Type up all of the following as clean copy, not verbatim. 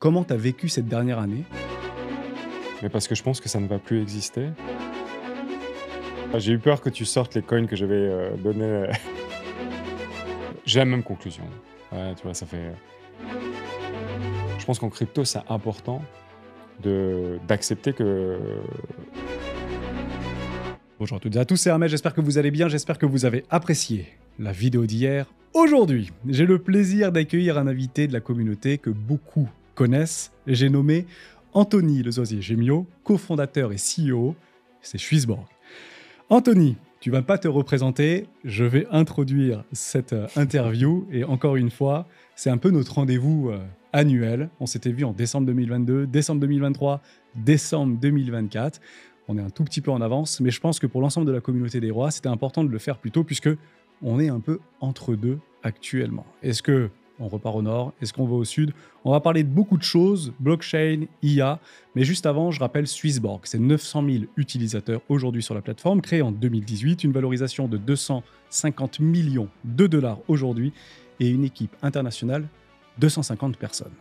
Comment tu as vécu cette dernière année? Mais parce que je pense que ça ne va plus exister. J'ai eu peur que tu sortes les coins que j'avais, donnés, j'ai la même conclusion. Ouais, tu vois, ça fait je pense qu'en crypto, c'est important d'accepter que Bonjour à toutes et à tous, c'est Hermès, j'espère que vous allez bien, j'espère que vous avez apprécié la vidéo d'hier. Aujourd'hui, j'ai le plaisir d'accueillir un invité de la communauté que beaucoup connaissent. J'ai nommé Anthony Lezoisier-Gémiot, cofondateur et CEO, c'est Swissborg. Anthony, tu vas pas te représenter, je vais introduire cette interview et encore une fois, c'est un peu notre rendez-vous annuel. On s'était vu en décembre 2022, décembre 2023, décembre 2024. On est un tout petit peu en avance, mais je pense que pour l'ensemble de la communauté des rois, c'était important de le faire plus tôt puisque on est un peu entre deux actuellement. Est-ce que on repart au nord? Est-ce qu'on va au sud? On va parler de beaucoup de choses, blockchain, IA, mais juste avant, je rappelle Swissborg. C'est 900 000 utilisateurs aujourd'hui sur la plateforme, créée en 2018, une valorisation de 250 millions de dollars aujourd'hui et une équipe internationale, 250 personnes.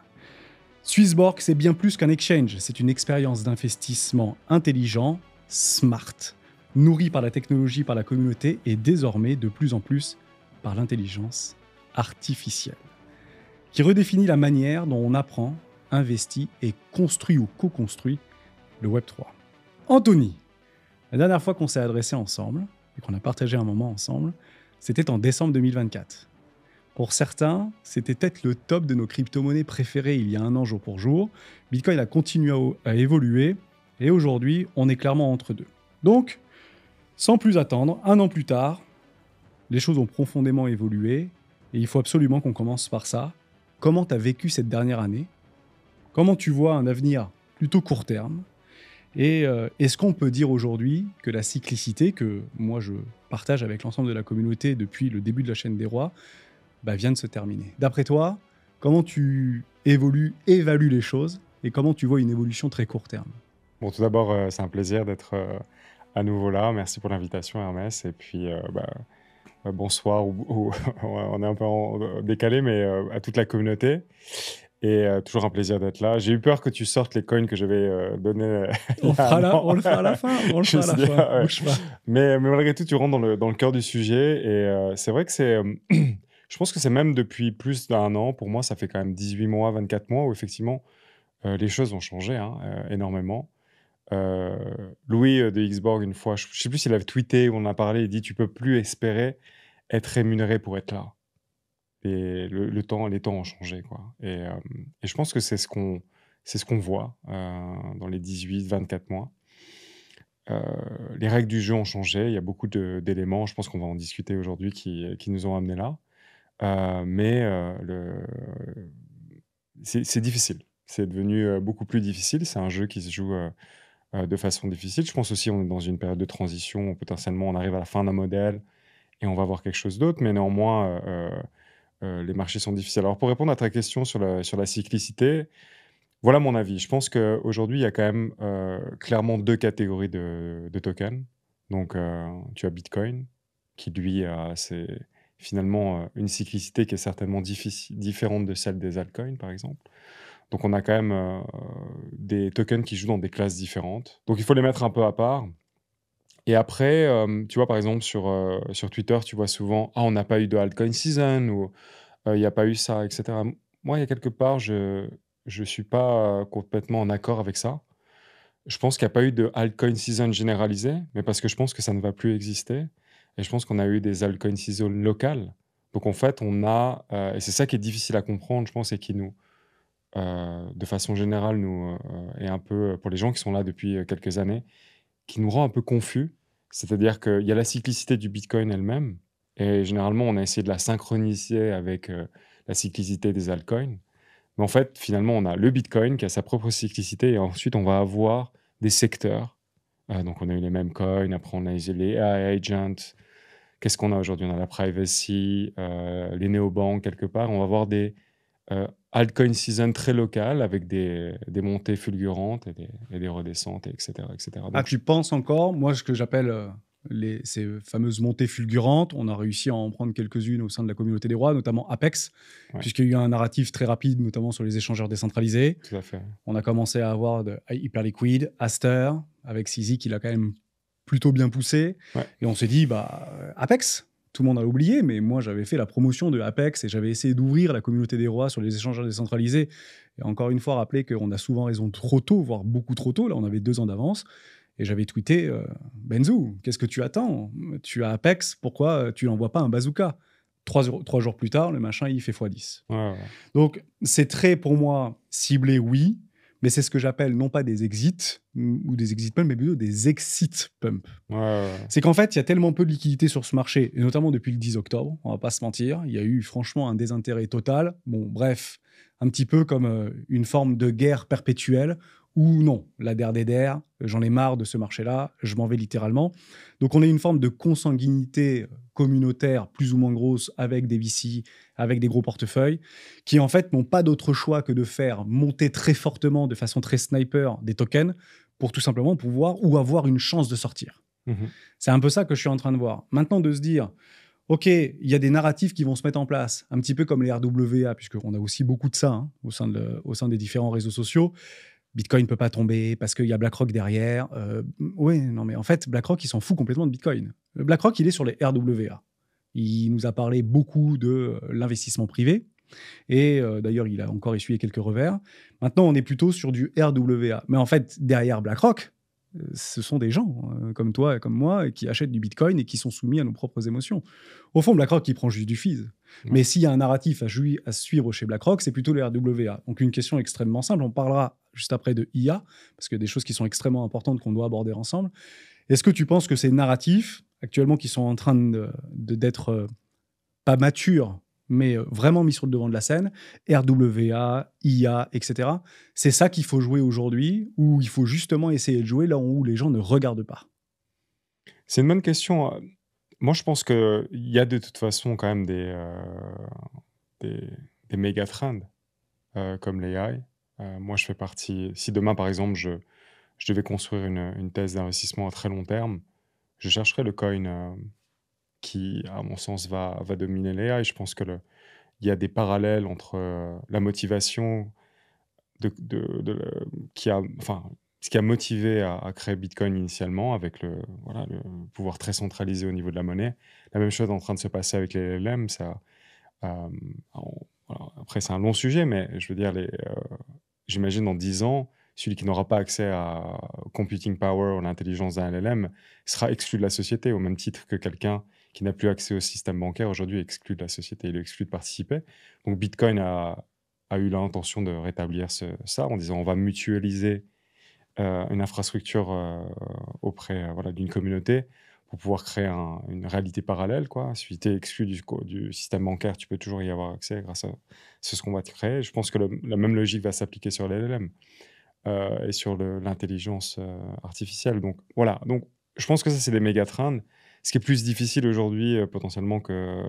Swissborg, c'est bien plus qu'un exchange, c'est une expérience d'investissement intelligent, smart, nourrie par la technologie, par la communauté et désormais de plus en plus par l'intelligence artificielle, qui redéfinit la manière dont on apprend, investit et construit ou co-construit le Web3. Anthony, la dernière fois qu'on s'est adressé ensemble et qu'on a partagé un moment ensemble, c'était en décembre 2024. Pour certains, c'était peut-être le top de nos crypto-monnaies préférées il y a un an jour pour jour. Bitcoin a continué à évoluer et aujourd'hui, on est clairement entre deux. Donc, sans plus attendre, un an plus tard, les choses ont profondément évolué et il faut absolument qu'on commence par ça. Comment tu as vécu cette dernière année? Comment tu vois un avenir plutôt court terme? Et est-ce qu'on peut dire aujourd'hui que la cyclicité, que moi je partage avec l'ensemble de la communauté depuis le début de la chaîne des rois, vient de se terminer? D'après toi, comment tu évalues les choses et comment tu vois une évolution très court terme? bon, tout d'abord, c'est un plaisir d'être, à nouveau là. Merci pour l'invitation, Hermès, et puis, bonsoir ou on est un peu en décalé, mais, à toute la communauté, et toujours un plaisir d'être là. J'ai eu peur que tu sortes les coins que j'avais, donnés, il y a un On an. le fera à la fin, on le Je me fera à suis la dit: fin, «Ah ouais». bouge pas. Mais malgré tout, tu rentres dans le cœur du sujet, et c'est vrai que c'est, je pense que c'est même depuis plus d'1 an. Pour moi, ça fait quand même 18 mois, 24 mois où effectivement, les choses ont changé, hein, énormément. Louis, de Xborg, une fois, je sais plus s'il avait tweeté ou on en a parlé, il dit: «Tu peux plus espérer être rémunéré pour être là». Et les temps ont changé, quoi, et je pense que c'est ce qu'on voit, dans les 18-24 mois. Heu, les règles du jeu ont changé, il y a beaucoup d'éléments, je pense qu'on va en discuter aujourd'hui, qui nous ont amenés là. Mais c'est difficile. C'est devenu, beaucoup plus difficile. C'est un jeu qui se joue, de façon difficile. Je pense aussi on est dans une période de transition où potentiellement on arrive à la fin d'un modèle et on va voir quelque chose d'autre, mais néanmoins, les marchés sont difficiles. Alors pour répondre à ta question sur la cyclicité, voilà mon avis. Je pense qu'aujourd'hui, il y a quand même, clairement 2 catégories de tokens. Donc, tu as Bitcoin qui lui c'est finalement, une cyclicité qui est certainement différente de celle des altcoins, par exemple. Donc on a quand même, des tokens qui jouent dans des classes différentes. Donc il faut les mettre un peu à part, et après, tu vois, par exemple, sur Twitter, tu vois souvent: «Ah, on n'a pas eu de altcoin season» ou «Il n'y a pas eu ça», et cetera. Moi, il y a quelque part, je suis pas, complètement en accord avec ça. Je pense qu'il y a pas eu de altcoin season généralisée, mais parce que je pense que ça ne va plus exister, et je pense qu'on a eu des altcoin season locales. Donc en fait, on a, et c'est ça qui est difficile à comprendre, je pense, et qui nous, de façon générale, nous, est un peu, pour les gens qui sont là depuis, quelques années, qui nous rend un peu confus. C'est-à-dire qu'il y a la cyclicité du bitcoin elle-même, et généralement, on a essayé de la synchroniser avec, la cyclicité des altcoins. Mais en fait, finalement, on a le bitcoin qui a sa propre cyclicité, et ensuite on va avoir des secteurs. Donc on a eu les mêmes coins, après on a eu les AI agents. Qu'est-ce qu'on a aujourd'hui? On a la privacy, les néobanques quelque part. On va avoir des, altcoin season très locales avec des montées fulgurantes et des redescentes, et cetera, et cetera. Ah, Donc tu penses encore, moi ce que j'appelle ces fameuses montées fulgurantes. On a réussi à en prendre quelques-unes au sein de la communauté des rois, notamment Apex, Ouais. puisqu'il y a eu un narratif très rapide, notamment sur les échangeurs décentralisés. Tout à fait. On a commencé à avoir de Hyperliquid, Aster, avec CZ qui l'a quand même plutôt bien poussé. Ouais. Et on s'est dit, Apex, tout le monde a oublié, mais moi j'avais fait la promotion de Apex et j'avais essayé d'ouvrir la communauté des rois sur les échangeurs décentralisés. Et encore une fois, rappeler qu'on a souvent raison trop tôt, voire beaucoup trop tôt. Là, on avait 2 ans d'avance. Et j'avais tweeté, Benzu, qu'est-ce que tu attends? Tu as Apex, pourquoi tu n'envoies pas un bazooka? 3 jours plus tard, le machin, il fait x10. Ouais. Donc, c'est très, pour moi, ciblé, oui, mais c'est ce que j'appelle non pas des exits ou des exit pumps, mais plutôt des exit pumps. Ouais. C'est qu'en fait, il y a tellement peu de liquidité sur ce marché, et notamment depuis le 10 octobre, on va pas se mentir, il y a eu franchement un désintérêt total. Bon, bref, un petit peu comme une forme de guerre perpétuelle, ou non, la der des der, j'en ai marre de ce marché-là, je m'en vais littéralement. Donc on a une forme de consanguinité communautaire plus ou moins grosse avec des VC, avec des gros portefeuilles, qui en fait n'ont pas d'autre choix que de faire monter très fortement, de façon très sniper, des tokens pour tout simplement pouvoir ou avoir une chance de sortir. Mhm. C'est un peu ça que je suis en train de voir. Maintenant, de se dire, OK, il y a des narratifs qui vont se mettre en place, un petit peu comme les RWA, puisqu'on a aussi beaucoup de ça hein, au sein des différents réseaux sociaux. Bitcoin ne peut pas tomber parce qu'il y a BlackRock derrière. Oui, non, mais en fait, BlackRock, il s'en fout complètement de Bitcoin. BlackRock, il est sur les RWA. Il nous a parlé beaucoup de l'investissement privé. Et d'ailleurs, il a encore essuyé quelques revers. Maintenant, on est plutôt sur du RWA. Mais en fait, derrière BlackRock, ce sont des gens comme toi et comme moi qui achètent du Bitcoin et qui sont soumis à nos propres émotions. Au fond, BlackRock, il prend juste du fees. Ouais. Mais s'il y a un narratif à suivre chez BlackRock, c'est plutôt les RWA. Donc, une question extrêmement simple. On parlera juste après de IA, parce qu'il y a des choses qui sont extrêmement importantes qu'on doit aborder ensemble. Est-ce que tu penses que ces narratifs, actuellement, qui sont en train d'être pas matures, mais vraiment mis sur le devant de la scène, RWA, IA, etc. C'est ça qu'il faut jouer aujourd'hui, ou il faut justement essayer de jouer là où les gens ne regardent pas? C'est une bonne question. Moi, je pense qu'il y a de toute façon quand même des méga trends comme l'AI. Moi, je fais partie. Si demain, par exemple, je devais construire une thèse d'investissement à très long terme, je chercherais le coin qui, à mon sens, va dominer l'AI. Je pense qu'il y a des parallèles entre la motivation enfin, ce qui a motivé à créer Bitcoin initialement avec voilà, le pouvoir très centralisé au niveau de la monnaie. La même chose est en train de se passer avec les LLM. Voilà, après, c'est un long sujet, mais je veux dire, j'imagine dans 10 ans, celui qui n'aura pas accès à computing power ou l'intelligence d'un LLM sera exclu de la société, au même titre que quelqu'un qui n'a plus accès au système bancaire aujourd'hui est exclu de la société, il est exclu de participer. Donc Bitcoin a eu l'intention de rétablir ça en disant on va mutualiser une infrastructure auprès voilà, d'une communauté pour pouvoir créer une réalité parallèle. Quoi. Si tu es exclu du système bancaire, tu peux toujours y avoir accès grâce à ce qu'on va te créer. Je pense que la même logique va s'appliquer sur les LLM et sur l'intelligence artificielle. Donc voilà, donc, je pense que ça, c'est des méga trends. Ce qui est plus difficile aujourd'hui, potentiellement, que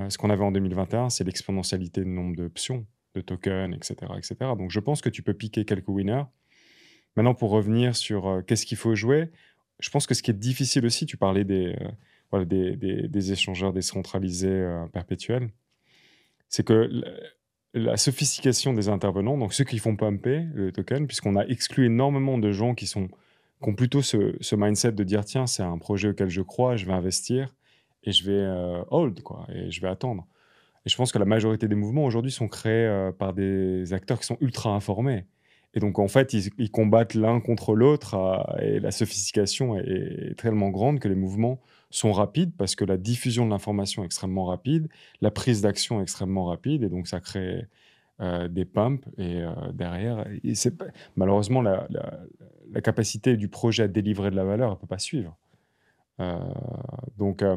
ce qu'on avait en 2021, c'est l'exponentialité du nombre d'options, de tokens, etc., etc. Donc je pense que tu peux piquer quelques winners. Maintenant, pour revenir sur qu'est-ce qu'il faut jouer, je pense que ce qui est difficile aussi, tu parlais voilà, des échangeurs décentralisés perpétuels, c'est que la sophistication des intervenants, donc ceux qui font pumper le token, puisqu'on a exclu énormément de gens qui ont plutôt ce mindset de dire tiens, c'est un projet auquel je crois, je vais investir et je vais hold, quoi, et je vais attendre. Et je pense que la majorité des mouvements aujourd'hui sont créés par des acteurs qui sont ultra informés. Et donc, en fait, ils combattent l'un contre l'autre et la sophistication est tellement grande que les mouvements sont rapides parce que la diffusion de l'information est extrêmement rapide, la prise d'action est extrêmement rapide et donc ça crée des pumps et derrière, malheureusement, la capacité du projet à délivrer de la valeur, elle ne peut pas suivre. Euh, donc, euh,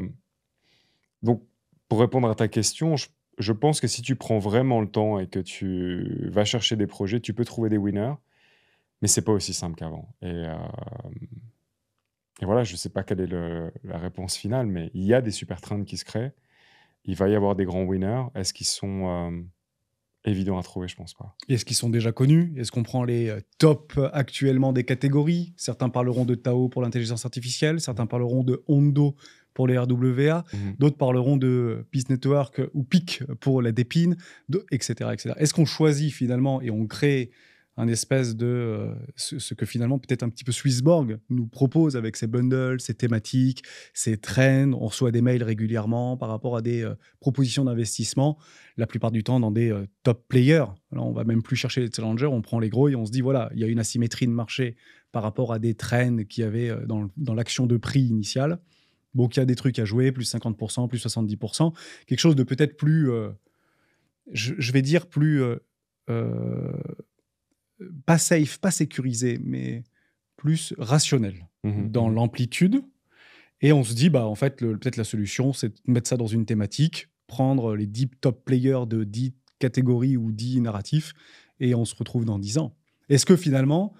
donc, pour répondre à ta question, je pense que si tu prends vraiment le temps et que tu vas chercher des projets, tu peux trouver des winners, mais c'est pas aussi simple qu'avant. Et voilà, je ne sais pas quelle est la réponse finale, mais il y a des super trends qui se créent. Il va y avoir des grands winners. Est-ce qu'ils sont évident à trouver, je pense pas. Est-ce qu'ils sont déjà connus? Est-ce qu'on prend les tops actuellement des catégories? Certains parleront de Tao pour l'intelligence artificielle, certains parleront de Hondo pour les RWA, Mhm. d'autres parleront de Peace Network ou PIC pour la Dépine, etc., etc. Est-ce qu'on choisit finalement et on crée un espèce de ce que finalement peut-être un petit peu Swissborg nous propose avec ses bundles, ses thématiques, ses trends. On reçoit des mails régulièrement par rapport à des propositions d'investissement, la plupart du temps dans des top players. Alors, on va même plus chercher les challengers, on prend les gros et on se dit voilà, il y a une asymétrie de marché par rapport à des trends qu'il y avait dans l'action de prix initiale. Donc il y a des trucs à jouer, plus 50%, plus 70%, quelque chose de peut-être plus, je vais dire plus euh, pas safe, pas sécurisé, mais plus rationnel Mhm. dans Mhm. l'amplitude. Et on se dit, bah, en fait, peut-être la solution, c'est de mettre ça dans une thématique, prendre les 10 top players de 10 catégories ou 10 narratifs, et on se retrouve dans 10 ans. Est-ce que finalement,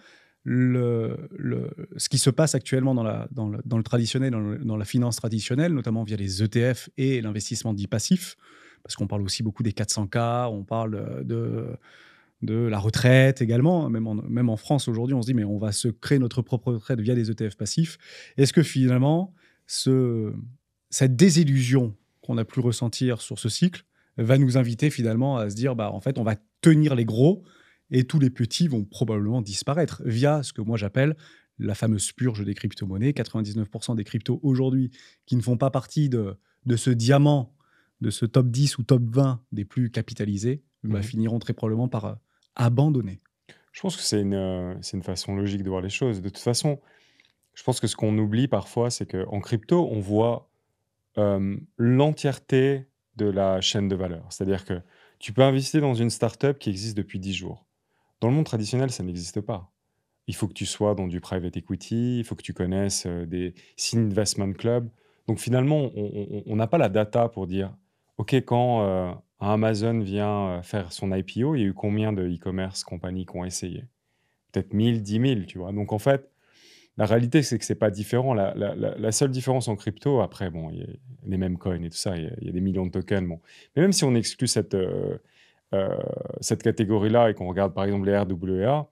ce qui se passe actuellement dans le traditionnel, dans la finance traditionnelle, notamment via les ETF et l'investissement dit passif, parce qu'on parle aussi beaucoup des 400K, on parle de la retraite également, même en France aujourd'hui, on se dit mais on va se créer notre propre retraite via des ETF passifs. Est-ce que finalement, cette désillusion qu'on a pu ressentir sur ce cycle va nous inviter finalement à se dire bah en fait on va tenir les gros et tous les petits vont probablement disparaître via ce que moi j'appelle la fameuse purge des crypto-monnaies. 99% des cryptos aujourd'hui qui ne font pas partie de ce diamant, de ce top 10 ou top 20 des plus capitalisés, bah, Mhm. finiront très probablement par abandonner. Je pense que c'est une façon logique de voir les choses. De toute façon, je pense que ce qu'on oublie parfois, c'est qu'en crypto, on voit l'entièreté de la chaîne de valeur. C'est-à-dire que tu peux investir dans une startup qui existe depuis 10 jours. Dans le monde traditionnel, ça n'existe pas. Il faut que tu sois dans du private equity, il faut que tu connaisses des investment clubs. Donc finalement, on n'a pas la data pour dire, OK, quand Amazon vient faire son IPO, il y a eu combien de e-commerce compagnies qui ont essayé? Peut-être 1000, 10 000, tu vois. Donc en fait, la réalité, c'est que c'est pas différent. La seule différence en crypto, après, bon, il y a les mêmes coins et tout ça, il y a des millions de tokens. Bon. Mais même si on exclut cette catégorie-là et qu'on regarde par exemple les RWA,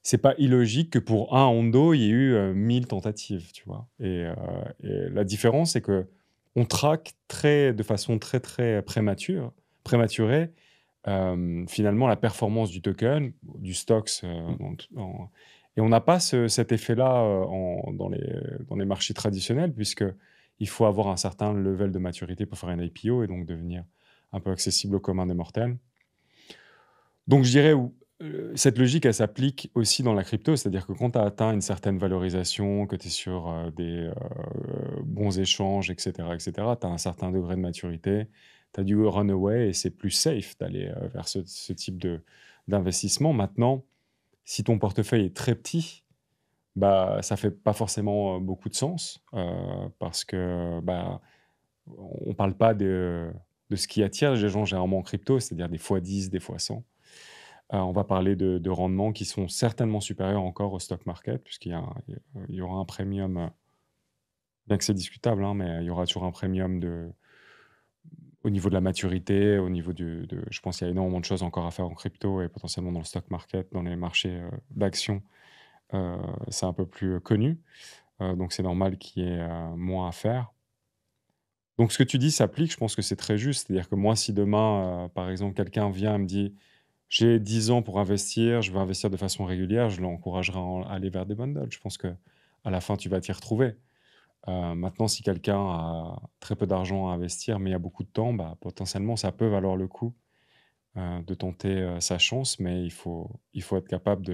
c'est pas illogique que pour un Hondo, il y ait eu 1000 tentatives, tu vois. Et la différence, c'est que on traque de façon très très prématurée, finalement la performance du token, du stocks, et on n'a pas cet effet-là dans les marchés traditionnels, puisque il faut avoir un certain level de maturité pour faire un IPO et donc devenir un peu accessible au commun des mortels. Donc je dirais, cette logique, elle s'applique aussi dans la crypto, c'est-à-dire que quand tu as atteint une certaine valorisation, que tu es sur des bons échanges, etc., tu as un certain degré de maturité, tu as du runaway et c'est plus safe d'aller vers ce type d'investissement. Maintenant, si ton portefeuille est très petit, bah, ça fait pas forcément beaucoup de sens parce que bah, on parle pas de ce qui attire les gens généralement en crypto, c'est-à-dire des fois 10, des fois 100. On va parler de rendements qui sont certainement supérieurs encore au stock market, il y aura un premium, bien que c'est discutable, hein, mais il y aura toujours un premium au niveau de la maturité, au niveau je pense qu'il y a énormément de choses encore à faire en crypto et potentiellement dans le stock market, dans les marchés d'actions. C'est un peu plus connu, donc c'est normal qu'il y ait moins à faire. Donc ce que tu dis s'applique, je pense que c'est très juste. C'est-à-dire que moi, si demain, par exemple, quelqu'un vient et me dit: «J'ai 10 ans pour investir, je veux investir de façon régulière», je l'encouragerai à aller vers des bundles. Je pense que à la fin, tu vas t'y retrouver. Maintenant, si quelqu'un a très peu d'argent à investir, mais il y a beaucoup de temps, bah, potentiellement, ça peut valoir le coup, de tenter, sa chance, mais il faut être capable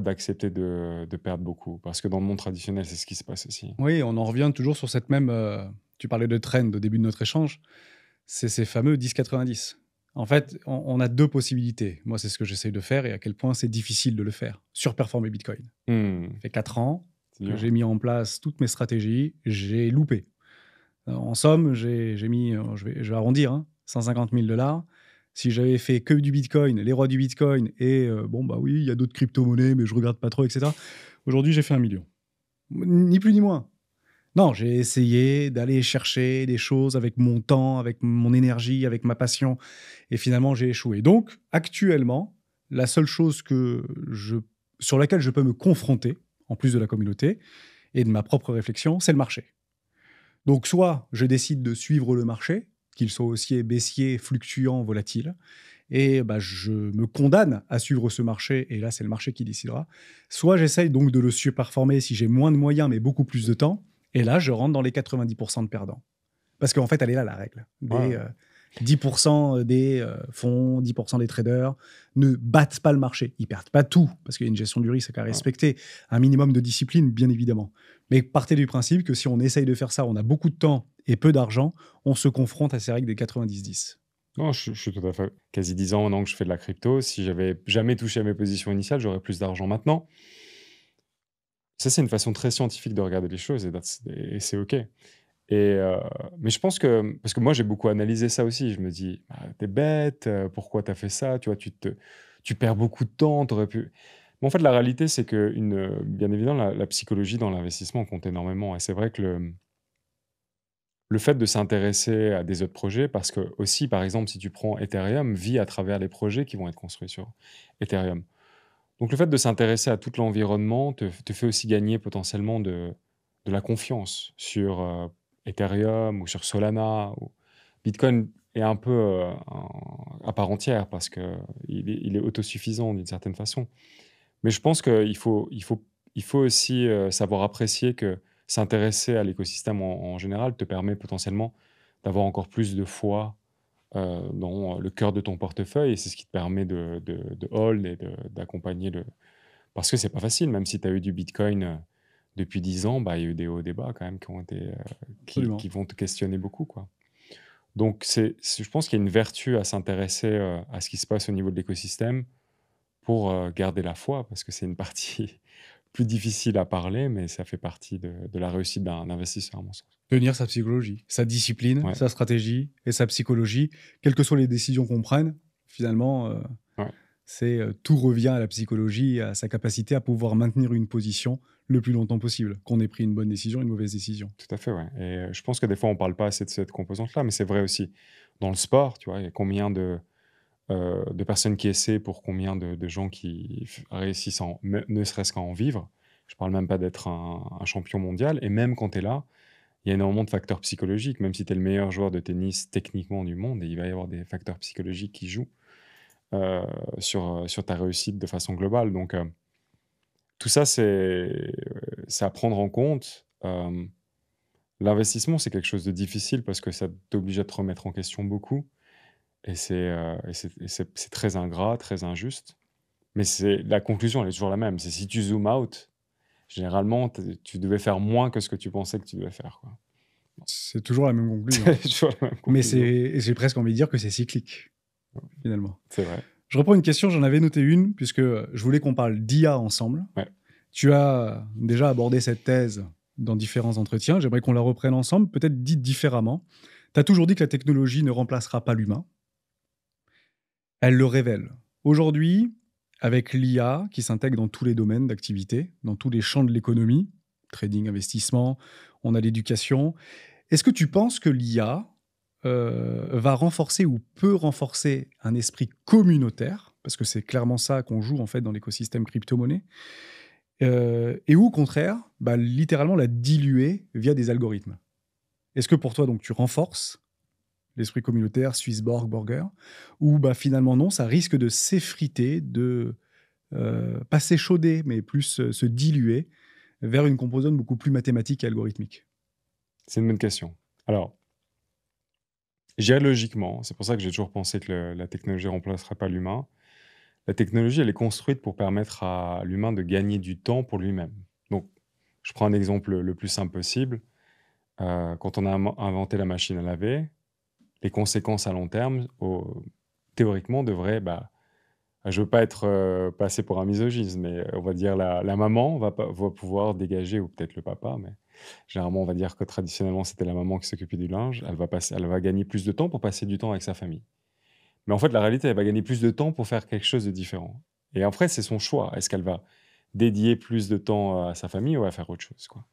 d'accepter de perdre beaucoup. Parce que dans le monde traditionnel, c'est ce qui se passe aussi. Oui, on en revient toujours sur cette même. Tu parlais de trend au début de notre échange. C'est ces fameux 10-90. En fait, on a deux possibilités. Moi, c'est ce que j'essaye de faire et à quel point c'est difficile de le faire. Surperformer Bitcoin. Mmh, Ça fait 4 ans c'est que dur. j'ai mis en place toutes mes stratégies. J'ai loupé. En somme, j'ai mis, je vais arrondir, hein, 150 000 $. Si j'avais fait que du Bitcoin, les rois du Bitcoin, et bon, bah oui, il y a d'autres crypto-monnaies, mais je regarde pas trop, etc. Aujourd'hui, j'ai fait 1 million. Ni plus ni moins. Non, j'ai essayé d'aller chercher des choses avec mon temps, avec mon énergie, avec ma passion, et finalement j'ai échoué. Donc, actuellement, la seule chose sur laquelle je peux me confronter, en plus de la communauté et de ma propre réflexion, c'est le marché. Donc, soit je décide de suivre le marché, qu'il soit haussier, baissier, fluctuant, volatile, et bah, je me condamne à suivre ce marché, et là, c'est le marché qui décidera. Soit j'essaye donc de le surperformer si j'ai moins de moyens, mais beaucoup plus de temps, et là, je rentre dans les 90% de perdants. Parce qu'en fait, elle est là, la règle. Ouais, Des ouais. 10% des fonds, 10% des traders ne battent pas le marché. Ils perdent pas tout, parce qu'il y a une gestion du risque à Ouais. respecter, un minimum de discipline, bien évidemment. Mais partez du principe que si on essaye de faire ça, on a beaucoup de temps et peu d'argent, on se confronte à ces règles des 90-10. Non, je suis tout à fait quasi 10 ans maintenant que je fais de la crypto. Si j'avais jamais touché à mes positions initiales, j'aurais plus d'argent maintenant. Ça, c'est une façon très scientifique de regarder les choses et c'est OK. Mais je pense que parce que moi, j'ai beaucoup analysé ça aussi. Je me dis: «Bah, tu bête, pourquoi t'as fait ça?» Tu vois? Tu perds beaucoup de temps, tu pu mais en fait, la réalité, c'est bien évidemment, la psychologie dans l'investissement compte énormément et c'est vrai que le fait de s'intéresser à des autres projets parce que aussi, par exemple, si tu prends Ethereum, vit à travers les projets qui vont être construits sur Ethereum. Donc le fait de s'intéresser à tout l'environnement te fait aussi gagner potentiellement de la confiance sur, Ethereum ou sur Solana ou Bitcoin est un peu, à part entière parce qu'il est autosuffisant d'une certaine façon. Mais je pense qu'il faut aussi, savoir apprécier que s'intéresser à l'écosystème en général te permet potentiellement d'avoir encore plus de foi, dans le cœur de ton portefeuille et c'est ce qui te permet de hold et d'accompagner le parce que c'est pas facile, même si tu as eu du bitcoin, depuis 10 ans, bah, il y a eu des hauts, des bas quand même qui ont été, qui Absolument. vont te questionner beaucoup, quoi. Donc je pense qu'il y a une vertu à s'intéresser, à ce qui se passe au niveau de l'écosystème pour, garder la foi parce que c'est une partie plus difficile à parler, mais ça fait partie de la réussite d'un investisseur à mon sens. Tenir sa psychologie, sa discipline, Ouais, sa stratégie et sa psychologie, quelles que soient les décisions qu'on prenne, finalement, ouais, tout revient à la psychologie et à sa capacité à pouvoir maintenir une position le plus longtemps possible, qu'on ait pris une bonne décision, une mauvaise décision. tout à fait, ouais et je pense que des fois on parle pas assez de cette composante-là, mais c'est vrai aussi. Dans le sport, tu vois, il y a combien de personnes qui essaient pour combien de gens qui réussissent ne serait-ce qu'à en vivre. Je parle même pas d'être un champion mondial. Et même quand tu es là, il y a énormément de facteurs psychologiques. Même si tu es le meilleur joueur de tennis techniquement du monde, et il va y avoir des facteurs psychologiques qui jouent sur ta réussite de façon globale. Donc tout ça, c'est à prendre en compte. L'investissement, c'est quelque chose de difficile parce que ça t'oblige à te remettre en question beaucoup. Et c'est très ingrat, très injuste. Mais la conclusion, elle est toujours la même. C'est si tu zoom out, généralement, tu devais faire moins que ce que tu pensais que tu devais faire, quoi. C'est toujours la même conclusion. C'est toujours la même Mais conclusion. j'ai presque envie de dire que c'est cyclique, finalement. C'est vrai. Je reprends une question, j'en avais noté une, puisque je voulais qu'on parle d'IA ensemble. Ouais. Tu as déjà abordé cette thèse dans différents entretiens. J'aimerais qu'on la reprenne ensemble, peut-être dite différemment. Tu as toujours dit que la technologie ne remplacera pas l'humain. Elle le révèle. Aujourd'hui, avec l'IA qui s'intègre dans tous les domaines d'activité, dans tous les champs de l'économie, trading, investissement, on a l'éducation. Est-ce que tu penses que l'IA va renforcer ou peut renforcer un esprit communautaire, parce que c'est clairement ça qu'on joue en fait dans l'écosystème crypto-monnaie, et ou au contraire, bah, littéralement la diluer via des algorithmes? Est-ce que pour toi, donc, tu renforces l'esprit communautaire, Swissborg, Burger, ou bah, finalement non, ça risque de s'effriter, de pas s'échauder, mais plus se diluer vers une composante beaucoup plus mathématique et algorithmique? C'est une bonne question. Alors, je dirais logiquement, c'est pour ça que j'ai toujours pensé que la technologie ne remplacerait pas l'humain. La technologie, elle est construite pour permettre à l'humain de gagner du temps pour lui-même. Donc, je prends un exemple le plus simple possible. Quand on a inventé la machine à laver, les conséquences à long terme, théoriquement, devraient, bah, je veux pas être passé pour un misogyne, mais on va dire la maman va pouvoir dégager, ou peut-être le papa, mais généralement, on va dire que traditionnellement, c'était la maman qui s'occupait du linge. Elle va gagner plus de temps pour passer du temps avec sa famille. Mais en fait, la réalité, elle va gagner plus de temps pour faire quelque chose de différent. Et après, c'est son choix. Est-ce qu'elle va dédier plus de temps à sa famille ou à faire autre chose, quoi?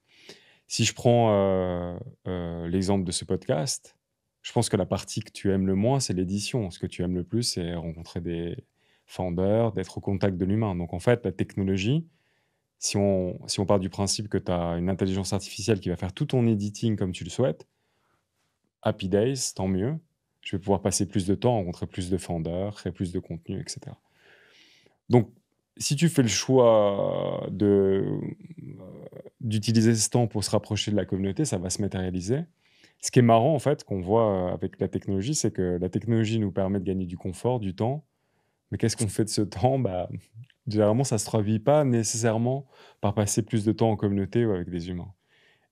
Si je prends l'exemple de ce podcast, je pense que la partie que tu aimes le moins, c'est l'édition. Ce que tu aimes le plus, c'est rencontrer des founders, d'être au contact de l'humain. Donc en fait, la technologie, si on part du principe que tu as une intelligence artificielle qui va faire tout ton editing comme tu le souhaites, happy days, tant mieux. Je vais pouvoir passer plus de temps, rencontrer plus de founders, créer plus de contenu, etc. Donc, si tu fais le choix d'utiliser ce temps pour se rapprocher de la communauté, ça va se matérialiser. Ce qui est marrant, en fait, qu'on voit avec la technologie, c'est que la technologie nous permet de gagner du confort, du temps. Mais qu'est-ce qu'on fait de ce temps? Bah, généralement, ça ne se traduit pas nécessairement par passer plus de temps en communauté ou avec des humains.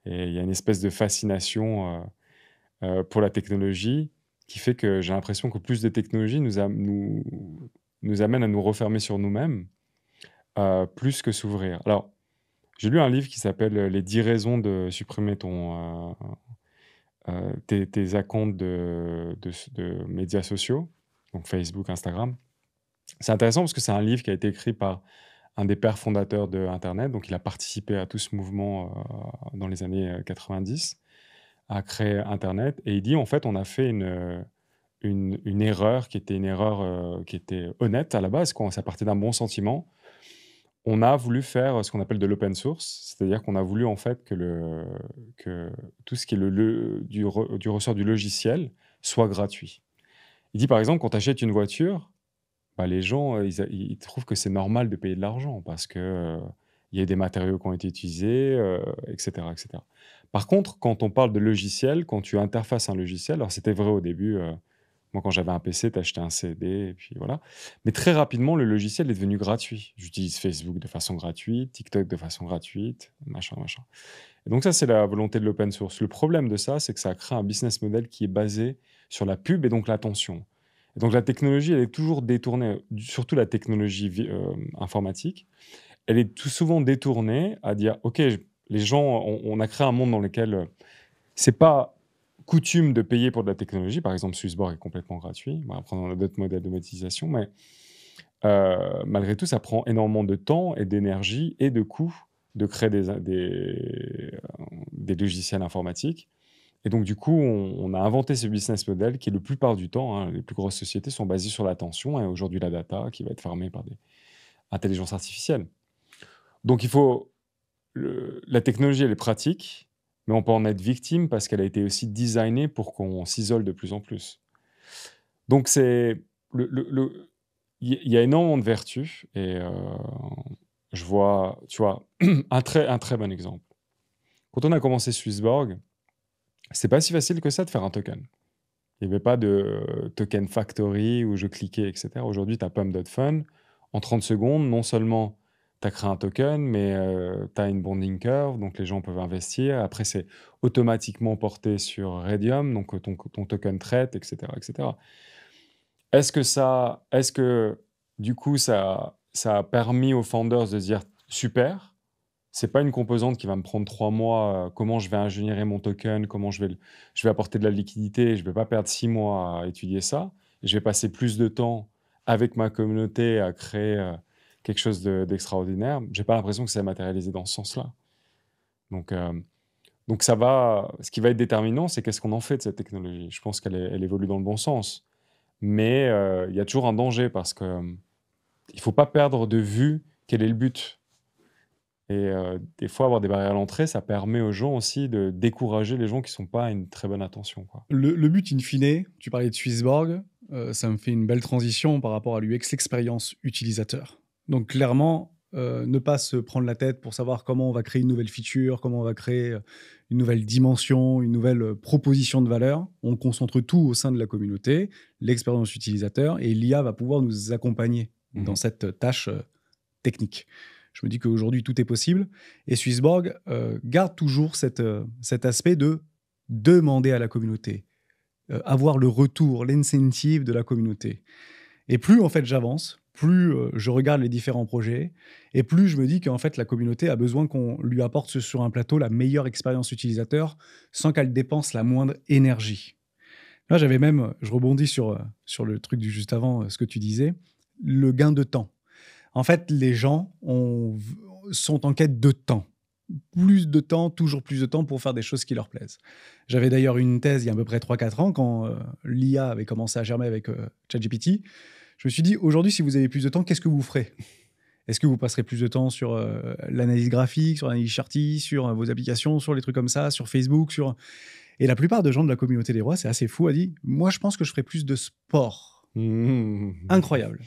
Et il y a une espèce de fascination pour la technologie qui fait que j'ai l'impression que plus de technologie nous amène à nous refermer sur nous-mêmes plus que s'ouvrir. Alors, j'ai lu un livre qui s'appelle Les 10 raisons de supprimer tes accounts de médias sociaux, donc Facebook, Instagram. C'est intéressant parce que c'est un livre qui a été écrit par un des pères fondateurs de Internet, donc il a participé à tout ce mouvement dans les années 90, à créer Internet, et il dit en fait on a fait une erreur qui était une erreur qui était honnête à la base, quand ça partait d'un bon sentiment. On a voulu faire ce qu'on appelle de l'open source, c'est-à-dire qu'on a voulu en fait que tout ce qui est du ressort du logiciel soit gratuit. Il dit par exemple, quand tu achètes une voiture, bah, les gens ils trouvent que c'est normal de payer de l'argent parce que il y a des matériaux qui ont été utilisés, etc., etc. Par contre, quand on parle de logiciel, quand tu interfaces un logiciel, alors c'était vrai au début, moi quand j'avais un PC, tu achetais un CD et puis voilà. Mais très rapidement, le logiciel est devenu gratuit. J'utilise Facebook de façon gratuite, TikTok de façon gratuite, machin, machin. Et donc ça, c'est la volonté de l'open source. Le problème de ça, c'est que ça crée un business model qui est basé sur la pub et donc l'attention. Et donc la technologie, elle est toujours détournée, surtout la technologie informatique, elle est tout souvent détournée à dire, OK, les gens, on a créé un monde dans lequel c'est pas coutume de payer pour de la technologie. Par exemple, Swissborg est complètement gratuit. Bon, après, on a d'autres modèles de monétisation, mais malgré tout, ça prend énormément de temps et d'énergie et de coûts de créer des logiciels informatiques. Et donc, du coup, on a inventé ce business model qui, la plupart du temps, les plus grosses sociétés sont basées sur l'attention et aujourd'hui la data qui va être farmée par des intelligences artificielles. Donc, la technologie, elle est pratique, mais on peut en être victime parce qu'elle a été aussi designée pour qu'on s'isole de plus en plus. Donc, il y a énormément de vertus et je vois, tu vois, un très bon exemple. Quand on a commencé Swissborg, c'est pas si facile que ça de faire un token. Il n'y avait pas de token factory où je cliquais, etc. Aujourd'hui, tu as Pump.fun. En 30 secondes, non seulement tu as créé un token, mais tu as une bonding curve, donc les gens peuvent investir. Après, c'est automatiquement porté sur Radium, donc ton token traite, etc., etc. Est-ce que du coup, ça a permis aux founders de se dire super, c'est pas une composante qui va me prendre 3 mois, comment je vais ingénierer mon token, comment je vais apporter de la liquidité, je vais pas perdre 6 mois à étudier ça. Je vais passer plus de temps avec ma communauté à créer quelque chose d'extraordinaire. J'ai pas l'impression que ça va matérialisé dans ce sens-là. Donc, ce qui va être déterminant, c'est qu'est-ce qu'on en fait de cette technologie. Je pense elle évolue dans le bon sens. Mais il y a toujours un danger parce que il faut pas perdre de vue quel est le but. Et des fois, avoir des barrières à l'entrée, ça permet aux gens aussi de décourager les gens qui sont pas à une très bonne attention, quoi. Le but, in fine, tu parlais de Swissborg, ça me fait une belle transition par rapport à l'UX, l'expérience utilisateur. Donc clairement, ne pas se prendre la tête pour savoir comment on va créer une nouvelle feature, comment on va créer une nouvelle dimension, une nouvelle proposition de valeur. On concentre tout au sein de la communauté, l'expérience utilisateur, et l'IA va pouvoir nous accompagner dans cette tâche technique. Je me dis qu'aujourd'hui, tout est possible. Et Swissborg garde toujours cet aspect de demander à la communauté, avoir le retour, l'incentive de la communauté. Et plus, en fait, j'avance, plus je regarde les différents projets, et plus je me dis qu'en fait, la communauté a besoin qu'on lui apporte sur un plateau la meilleure expérience utilisateur sans qu'elle dépense la moindre énergie. Là, je rebondis sur le truc du juste avant, ce que tu disais, le gain de temps. En fait, les gens sont en quête de temps. plus de temps, toujours plus de temps pour faire des choses qui leur plaisent. J'avais d'ailleurs une thèse il y a à peu près 3-4 ans, quand l'IA avait commencé à germer avec ChatGPT. Je me suis dit, aujourd'hui, si vous avez plus de temps, qu'est-ce que vous ferez? Est-ce que vous passerez plus de temps sur l'analyse graphique, sur l'analyse Charty, sur vos applications, sur les trucs comme ça, sur Facebook, sur... Et la plupart des gens de la communauté des rois, c'est assez fou, a dit, moi, je pense que je ferai plus de sport. Incroyable.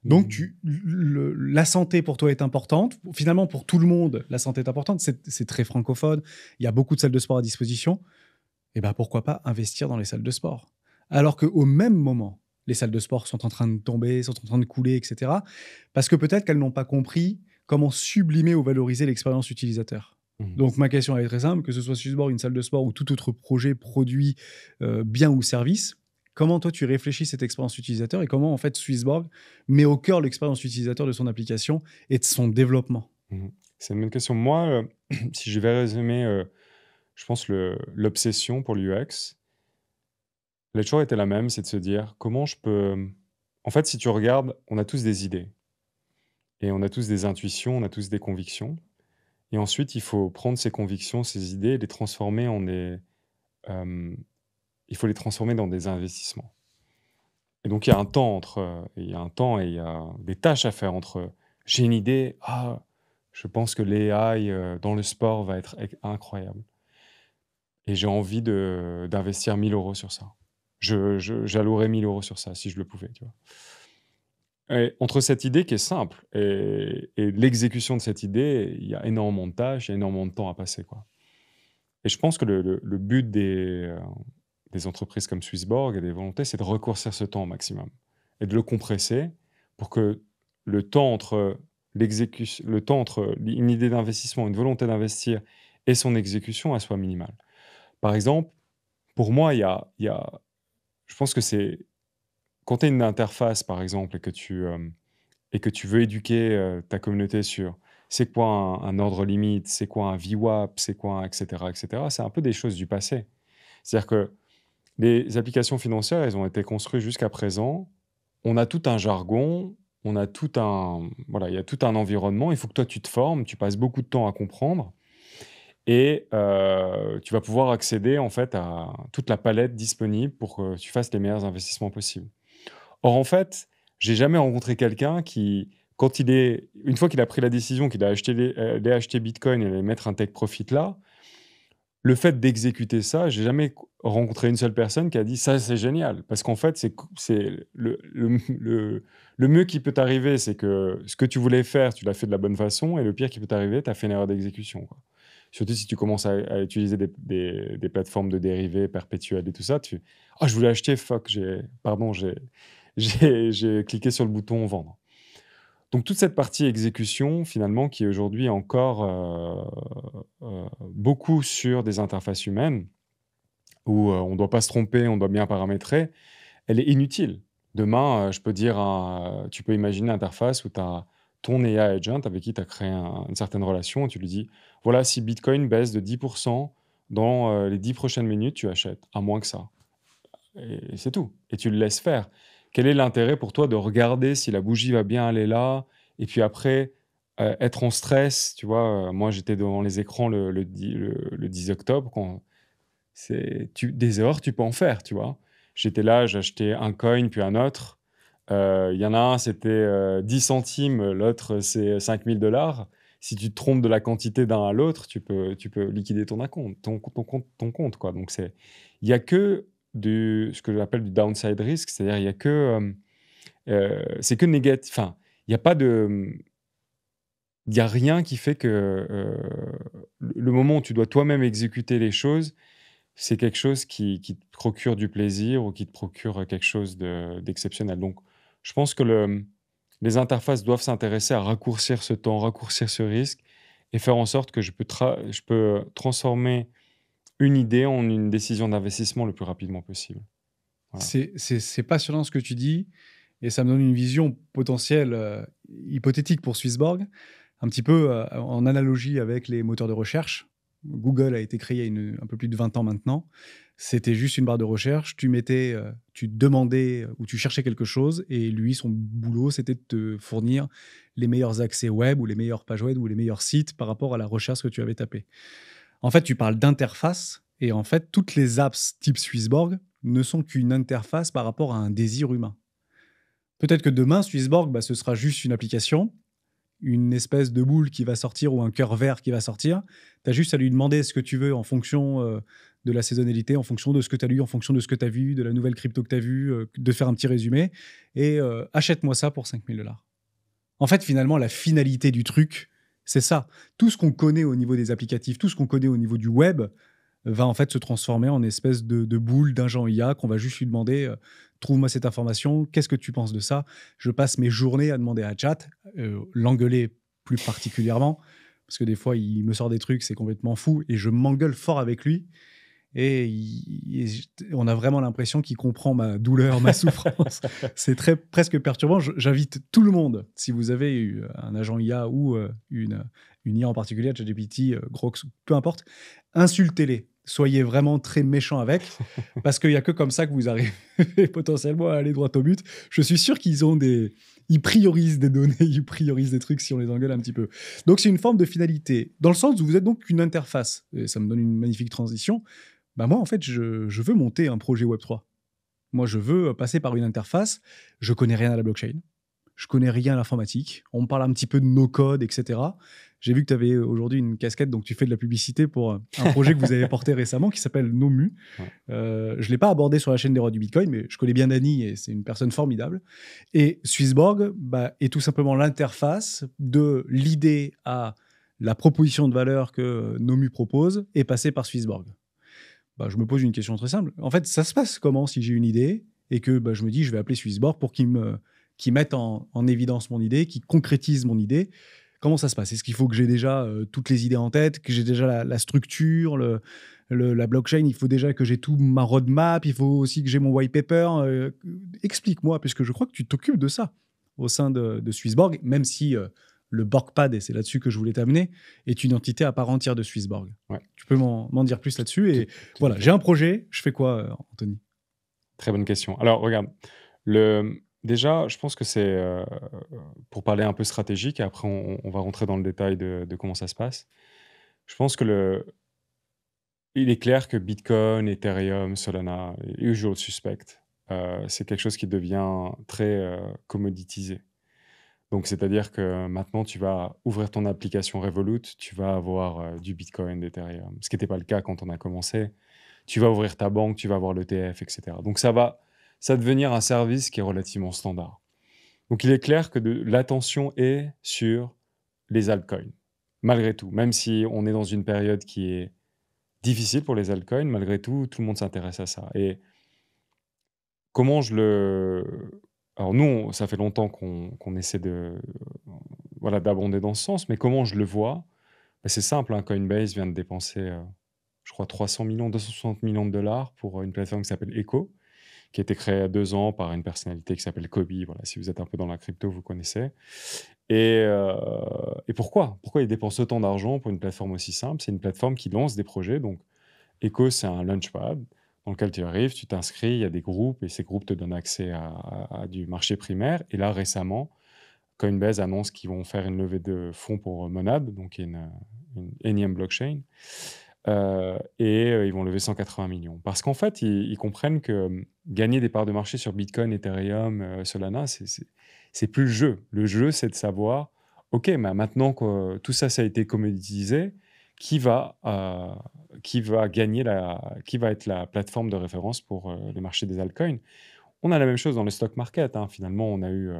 Donc, la santé pour toi est importante. Finalement, pour tout le monde, la santé est importante. C'est très francophone. Il y a beaucoup de salles de sport à disposition. Et ben, pourquoi pas investir dans les salles de sport? Alors qu'au même moment, les salles de sport sont en train de tomber, sont en train de couler, etc. Parce que peut-être qu'elles n'ont pas compris comment sublimer ou valoriser l'expérience utilisateur. Donc, ma question est très simple, que ce soit Swissborg, une salle de sport ou tout autre projet, produit, bien ou service, comment toi tu réfléchis cette expérience utilisateur et comment en fait Swissborg met au cœur l'expérience utilisateur de son application et de son développement? C'est une bonne question. Moi, si je vais résumer, je pense l'obsession pour l'UX, elle a toujours été la même, c'est de se dire comment je peux... En fait, si tu regardes, on a tous des idées et on a tous des intuitions, on a tous des convictions. Et ensuite, il faut prendre ces convictions, ces idées et les transformer en des... il faut les transformer dans des investissements. Et donc, il y a un temps il y a un temps et il y a des tâches à faire entre j'ai une idée, je pense que l'AI dans le sport va être incroyable. Et j'ai envie d'investir 1 000 € sur ça. J'allouerais 1 000 € sur ça si je le pouvais, tu vois. Et entre cette idée qui est simple et l'exécution de cette idée, il y a énormément de tâches, il y a énormément de temps à passer, quoi. Et je pense que le but des entreprises comme Swissborg et des volontés, c'est de raccourcir ce temps au maximum et de le compresser pour que le temps entre une idée d'investissement, une volonté d'investir et son exécution, elle soit minimale. Par exemple, pour moi, je pense que c'est quand tu as une interface, par exemple, et que tu veux éduquer ta communauté sur c'est quoi un ordre limite, c'est quoi un VWAP, c'est quoi un etc., etc., c'est un peu des choses du passé. C'est-à-dire que les applications financières, elles ont été construites jusqu'à présent. On a tout un jargon, on a tout un... Voilà, il y a tout un environnement. Il faut que toi, tu te formes, tu passes beaucoup de temps à comprendre et tu vas pouvoir accéder en fait à toute la palette disponible pour que tu fasses les meilleurs investissements possibles. Or, en fait, j'ai jamais rencontré quelqu'un qui, une fois qu'il a pris la décision qu'il a allait acheter Bitcoin et allait mettre un take profit là, le fait d'exécuter ça, j'ai jamais rencontré une seule personne qui a dit ça c'est génial. Parce qu'en fait, c'est le mieux qui peut t'arriver, c'est que ce que tu voulais faire, tu l'as fait de la bonne façon, et le pire qui peut t'arriver, tu as fait une erreur d'exécution, quoi. Surtout si tu commences à utiliser des plateformes de dérivés perpétuels et tout ça, je voulais acheter, fuck, j'ai cliqué sur le bouton vendre. Donc toute cette partie exécution, finalement, qui est aujourd'hui encore beaucoup sur des interfaces humaines, où on ne doit pas se tromper, on doit bien paramétrer, elle est inutile. Demain, je peux dire, tu peux imaginer une interface où tu as ton AI agent avec qui tu as créé une certaine relation, et tu lui dis, voilà, si Bitcoin baisse de 10% dans les 10 prochaines minutes, tu achètes, à moins que ça. Et c'est tout. Et tu le laisses faire. Quel est l'intérêt pour toi de regarder si la bougie va bien aller là, et puis après, être en stress, tu vois? Moi, j'étais devant les écrans le 10 octobre, des erreurs, tu peux en faire, tu vois? J'étais là, j'achetais un coin, puis un autre. Il y en a un, c'était 10 centimes, l'autre, c'est 5 000 $. Si tu te trompes de la quantité d'un à l'autre, tu peux liquider ton compte, quoi. Donc il y a que ce que j'appelle du downside risk, c'est-à-dire il y a que, c'est que négatif. Enfin, il y a pas de, il y a rien qui fait que le moment où tu dois toi-même exécuter les choses, c'est quelque chose qui te procure du plaisir ou qui te procure quelque chose d'exceptionnel. Donc, je pense que les interfaces doivent s'intéresser à raccourcir ce temps, raccourcir ce risque et faire en sorte que je peux transformer une idée en une décision d'investissement le plus rapidement possible. Voilà. C'est passionnant ce que tu dis, et ça me donne une vision potentielle, hypothétique pour Swissborg, un petit peu en analogie avec les moteurs de recherche. Google a été créé il y a un peu plus de 20 ans maintenant. C'était juste une barre de recherche. Tu demandais ou tu cherchais quelque chose et lui, son boulot, c'était de te fournir les meilleurs accès web ou les meilleures pages web ou les meilleurs sites par rapport à la recherche que tu avais tapée. En fait, tu parles d'interface et en fait, toutes les apps type Swissborg ne sont qu'une interface par rapport à un désir humain. Peut-être que demain, Swissborg, ce sera juste une application, une espèce de boule qui va sortir ou un cœur vert qui va sortir. Tu as juste à lui demander ce que tu veux en fonction de la saisonnalité, en fonction de ce que tu as lu, en fonction de ce que tu as vu, de la nouvelle crypto que tu as vue, de faire un petit résumé. Et achète-moi ça pour 5 000 $. En fait, finalement, la finalité du truc, c'est ça. Tout ce qu'on connaît au niveau des applicatifs, tout ce qu'on connaît au niveau du web, va en fait se transformer en espèce de boule d'agent IA qu'on va juste lui demander trouve-moi cette information, qu'est-ce que tu penses de ça? Je passe mes journées à demander à Chat, l'engueuler plus particulièrement, parce que des fois il me sort des trucs, c'est complètement fou, et je m'engueule fort avec lui. Et on a vraiment l'impression qu'il comprend ma douleur, ma souffrance. C'est presque perturbant. J'invite tout le monde, si vous avez eu un agent IA ou une IA en particulier, ChatGPT, Grok, peu importe, insultez-les. Soyez vraiment très méchants avec, parce qu'il n'y a que comme ça que vous arrivez potentiellement à aller droit au but. Je suis sûr ils priorisent des données, ils priorisent des trucs si on les engueule un petit peu. Donc c'est une forme de finalité, dans le sens où vous êtes donc une interface. Et ça me donne une magnifique transition. Moi, en fait, je veux monter un projet Web3. Moi, je veux passer par une interface. Je connais rien à la blockchain. Je connais rien à l'informatique. On me parle un petit peu de no-code, etc. J'ai vu que tu avais aujourd'hui une casquette, donc tu fais de la publicité pour un projet que vous avez porté récemment qui s'appelle Nomu. Ouais. Je ne l'ai pas abordé sur la chaîne des rois du Bitcoin, mais je connais bien Dany et c'est une personne formidable. Et Swissborg est tout simplement l'interface de l'idée à la proposition de valeur que Nomu propose et passer par Swissborg. Je me pose une question très simple. En fait, ça se passe comment si j'ai une idée et que je me dis je vais appeler Swissborg pour qu'ils mettent en évidence mon idée, qu'ils concrétisent mon idée? Comment ça se passe? Est-ce qu'il faut que j'ai déjà toutes les idées en tête, que j'ai déjà la structure, la blockchain? Il faut déjà que j'ai tout ma roadmap, il faut aussi que j'ai mon white paper. Explique-moi, puisque je crois que tu t'occupes de ça au sein de Swissborg, même si le BorgPad, et c'est là-dessus que je voulais t'amener, est une entité à part entière de Swissborg. Ouais. Tu peux m'en dire plus là-dessus? Et voilà, j'ai un projet, je fais quoi, Anthony? Très bonne question. Alors, regarde, déjà, je pense que c'est, pour parler un peu stratégique, et après on va rentrer dans le détail de comment ça se passe. Je pense que il est clair que Bitcoin, Ethereum, Solana, Usual Suspect, c'est quelque chose qui devient très commoditisé. Donc, c'est-à-dire que maintenant, tu vas ouvrir ton application Revolut, tu vas avoir du Bitcoin, d'Ethereum, ce qui n'était pas le cas quand on a commencé. Tu vas ouvrir ta banque, tu vas avoir l'ETF, etc. Donc, ça va devenir un service qui est relativement standard. Donc, il est clair que l'attention est sur les altcoins, malgré tout. Même si on est dans une période qui est difficile pour les altcoins, malgré tout, tout le monde s'intéresse à ça. Et comment je le... Alors nous, ça fait longtemps qu'on essaie d'abonder dans ce sens, mais comment je le vois? C'est simple, Coinbase vient de dépenser, je crois, 300 millions, 260 millions de dollars pour une plateforme qui s'appelle Echo, qui a été créée il y a 2 ans par une personnalité qui s'appelle Kobe. Voilà, si vous êtes un peu dans la crypto, vous connaissez. Et pourquoi? Pourquoi ils dépensent autant d'argent pour une plateforme aussi simple? C'est une plateforme qui lance des projets. Donc, Echo, c'est un launchpad dans lequel tu arrives, tu t'inscris, il y a des groupes, et ces groupes te donnent accès à du marché primaire. Et là, récemment, Coinbase annonce qu'ils vont faire une levée de fonds pour Monad, donc une énième blockchain. Ils vont lever 180 millions. Parce qu'en fait, ils comprennent que gagner des parts de marché sur Bitcoin, Ethereum, Solana, c'est plus le jeu. Le jeu, c'est de savoir, OK, maintenant que tout ça, ça a été commoditisé, qui va gagner qui va être la plateforme de référence pour le marché des altcoins? On a la même chose dans le stock market. Finalement, on a eu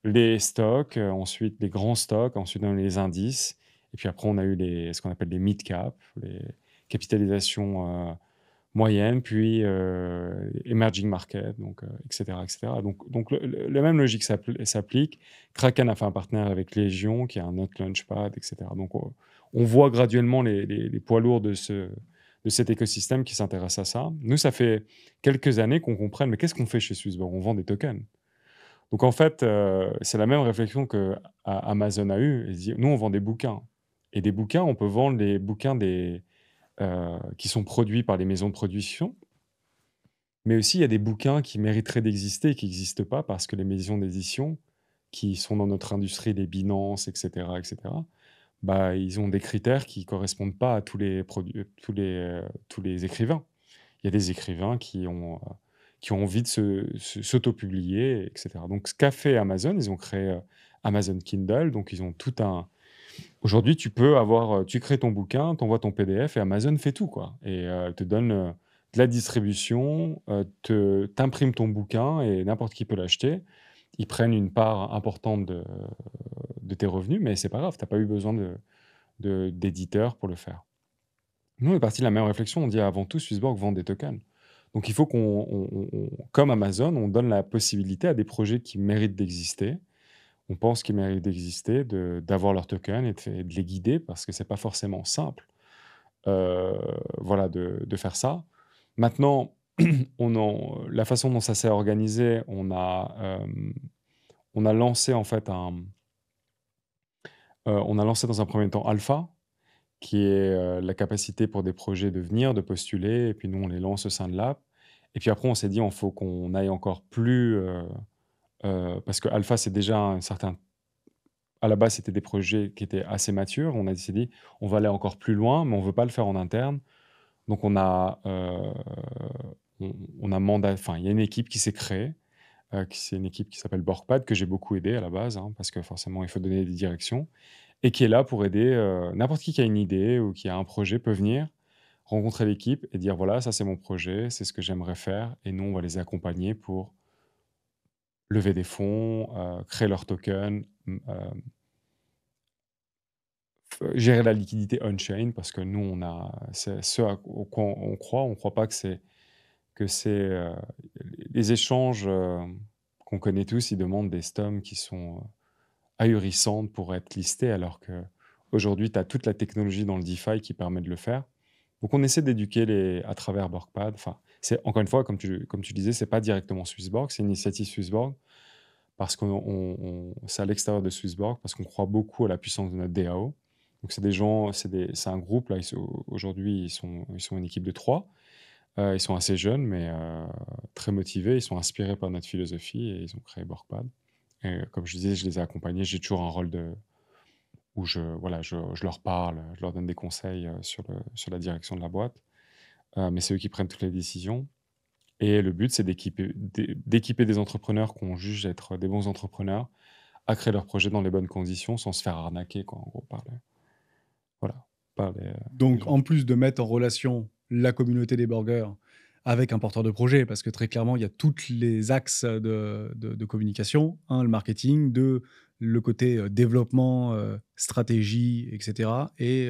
les stocks, ensuite les grands stocks, ensuite on a eu les indices, et puis après on a eu ce qu'on appelle les mid-cap, les capitalisations moyennes, puis emerging market, donc, etc., etc. Donc la même logique s'applique. Kraken a fait un partenariat avec Légion, qui est un autre launchpad, etc. Donc on voit graduellement les poids lourds de cet écosystème qui s'intéresse à ça. Nous, ça fait quelques années qu'on comprenne, mais qu'est-ce qu'on fait chez Swissborg? On vend des tokens. Donc en fait, c'est la même réflexion que Amazon a eue. Elle dit, nous, on vend des bouquins. Et des bouquins, on peut vendre les bouquins qui sont produits par les maisons de production, mais aussi il y a des bouquins qui mériteraient d'exister et qui n'existent pas parce que les maisons d'édition qui sont dans notre industrie, les Binance, et cetera, bah, ils ont des critères qui correspondent pas à tous les écrivains. Il y a des écrivains qui ont envie de s'auto-publier, et cetera. Donc ce qu'a fait Amazon, ils ont créé, Amazon Kindle, donc ils ont tout un aujourd'hui, tu crées ton bouquin, tu envoies ton PDF et Amazon fait tout, quoi, et te donne, de la distribution, te tu ton bouquin et n'importe qui peut l'acheter. Ils prennent une part importante de tes revenus, mais c'est pas grave, tu as pas eu besoin d'éditeurs pour le faire. Nous, on est parti de la même réflexion, on dit: «Avant tout, Swissborg vend des tokens». Donc il faut comme Amazon, on donne la possibilité à des projets qui méritent d'exister, on pense qu'ils méritent d'exister, d'avoir leurs tokens et de les guider parce que c'est pas forcément simple, voilà, de faire ça. Maintenant, la façon dont ça s'est organisé, on a lancé en fait on a lancé dans un premier temps Alpha, qui est, la capacité pour des projets de venir, de postuler et puis nous on les lance au sein de l'app et puis après on s'est dit: «Il faut qu'on aille encore plus», parce que Alpha c'est déjà un certain à la base c'était des projets qui étaient assez matures. On a décidé: «On va aller encore plus loin, mais on veut pas le faire en interne». Donc on a enfin il y a une équipe qui s'est créée, c'est une équipe qui s'appelle Borkpad que j'ai beaucoup aidé à la base, hein, parce que forcément il faut donner des directions et qui est là pour aider, n'importe qui a une idée ou qui a un projet peut venir, rencontrer l'équipe et dire: «Voilà, ça c'est mon projet, c'est ce que j'aimerais faire» et nous on va les accompagner pour lever des fonds, créer leurs tokens, gérer la liquidité on-chain parce que nous c'est ce à quoi on croit pas que c'est les échanges, qu'on connaît tous, ils demandent des sommes qui sont, ahurissantes pour être listés alors qu'aujourd'hui tu as toute la technologie dans le DeFi qui permet de le faire. Donc on essaie d'éduquer à travers Borkpad, enfin, c'est encore une fois comme tu disais, c'est pas directement Swissborg, c'est une initiative Swissborg parce c'est à l'extérieur de Swissborg parce qu'on croit beaucoup à la puissance de notre DAO. Donc c'est des gens, c'est un groupe là, aujourd'hui ils sont une équipe de 3. Ils sont assez jeunes mais très motivés. Ils sont inspirés par notre philosophie et ils ont créé Borkpad et comme je disais, je les ai accompagnés. J'ai toujours un rôle où voilà, je leur parle, je leur donne des conseils, sur la direction de la boîte, mais c'est eux qui prennent toutes les décisions et le but, c'est d'équiper des entrepreneurs qu'on juge être des bons entrepreneurs à créer leur projet dans les bonnes conditions sans se faire arnaquer quoi, en gros, voilà, par les Donc, gens. en plus de mettre en relation la communauté des burgers avec un porteur de projet, parce que très clairement, il y a tous les axes de communication. Un, le marketing. Deux, le côté développement, stratégie, etc. Et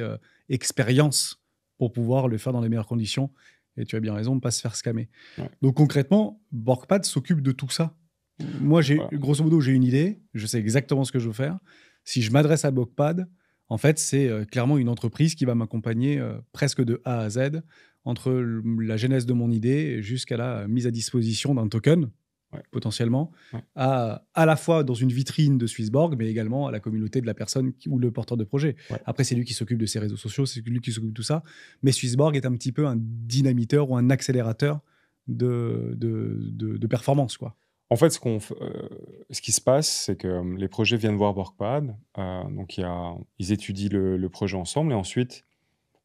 expérience pour pouvoir le faire dans les meilleures conditions. Et tu as bien raison de ne pas se faire scammer. Ouais, Donc concrètement, Borkpad s'occupe de tout ça. Moi, voilà. grosso modo, j'ai une idée, je sais exactement ce que je veux faire. Si je m'adresse à Borkpad, en fait, c'est clairement une entreprise qui va m'accompagner presque de A à Z, entre la genèse de mon idée jusqu'à la mise à disposition d'un token, Ouais, potentiellement, ouais, à la fois dans une vitrine de Swissborg, mais également à la communauté de la personne ou le porteur de projet. ouais. Après, c'est lui qui s'occupe de ses réseaux sociaux, c'est lui qui s'occupe de tout ça. Mais Swissborg est un petit peu un dynamiteur ou un accélérateur de performance, quoi. En fait, ce qui se passe, c'est que, les projets viennent voir Borkpad, donc ils étudient le projet ensemble et ensuite,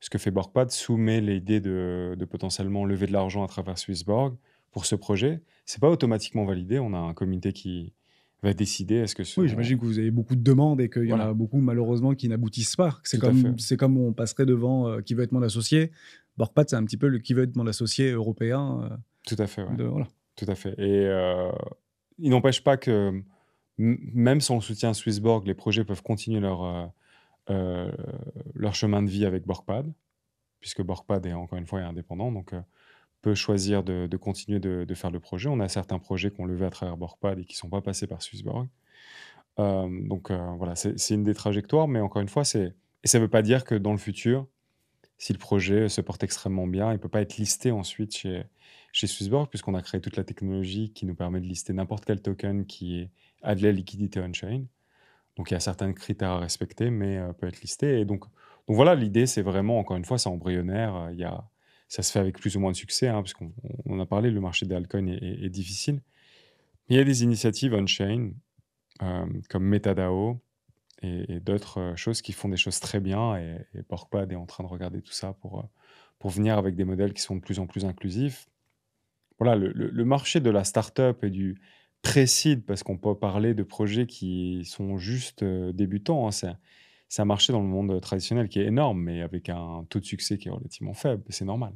ce que fait Borkpad, soumet l'idée de potentiellement lever de l'argent à travers Swissborg pour ce projet. C'est pas automatiquement validé, on a un comité qui va décider est-ce que Oui, j'imagine que vous avez beaucoup de demandes et qu'il y en a voilà, beaucoup malheureusement qui n'aboutissent pas. tout à fait, C'est comme on passerait devant qui veut être mon associé. Borkpad, c'est un petit peu le qui veut être mon associé européen. tout à fait, ouais, Voilà. tout à fait et il n'empêche pas que, même sans le soutien Swissborg, les projets peuvent continuer heu, leur chemin de vie avec Borkpad. Puisque Borkpad est encore une fois est indépendant, donc peut choisir de continuer de faire le projet. On a certains projets qu'on levé à travers Borkpad et qui ne sont pas passés par Swissborg. Donc voilà, c'est une des trajectoires, mais encore une fois, ça ne veut pas dire que dans le futur, si le projet se porte extrêmement bien, il ne peut pas être listé ensuite chez Swissborg, puisqu'on a créé toute la technologie qui nous permet de lister n'importe quel token a de la liquidité on-chain. Donc il y a certains critères à respecter, mais peut être listé et donc Donc voilà, l'idée, c'est vraiment, encore une fois, c'est embryonnaire. Ça se fait avec plus ou moins de succès, hein, parce qu'on en a parlé, le marché des altcoins est difficile. Mais il y a des initiatives on-chain, comme MetaDAO et d'autres choses qui font des choses très bien. Et Borkpad est en train de regarder tout ça pour venir avec des modèles qui sont de plus en plus inclusifs. Voilà, le marché de la startup et du pré-seed, parce qu'on peut parler de projets qui sont juste débutants, hein, c'est un marché dans le monde traditionnel qui est énorme, mais avec un taux de succès qui est relativement faible. C'est normal,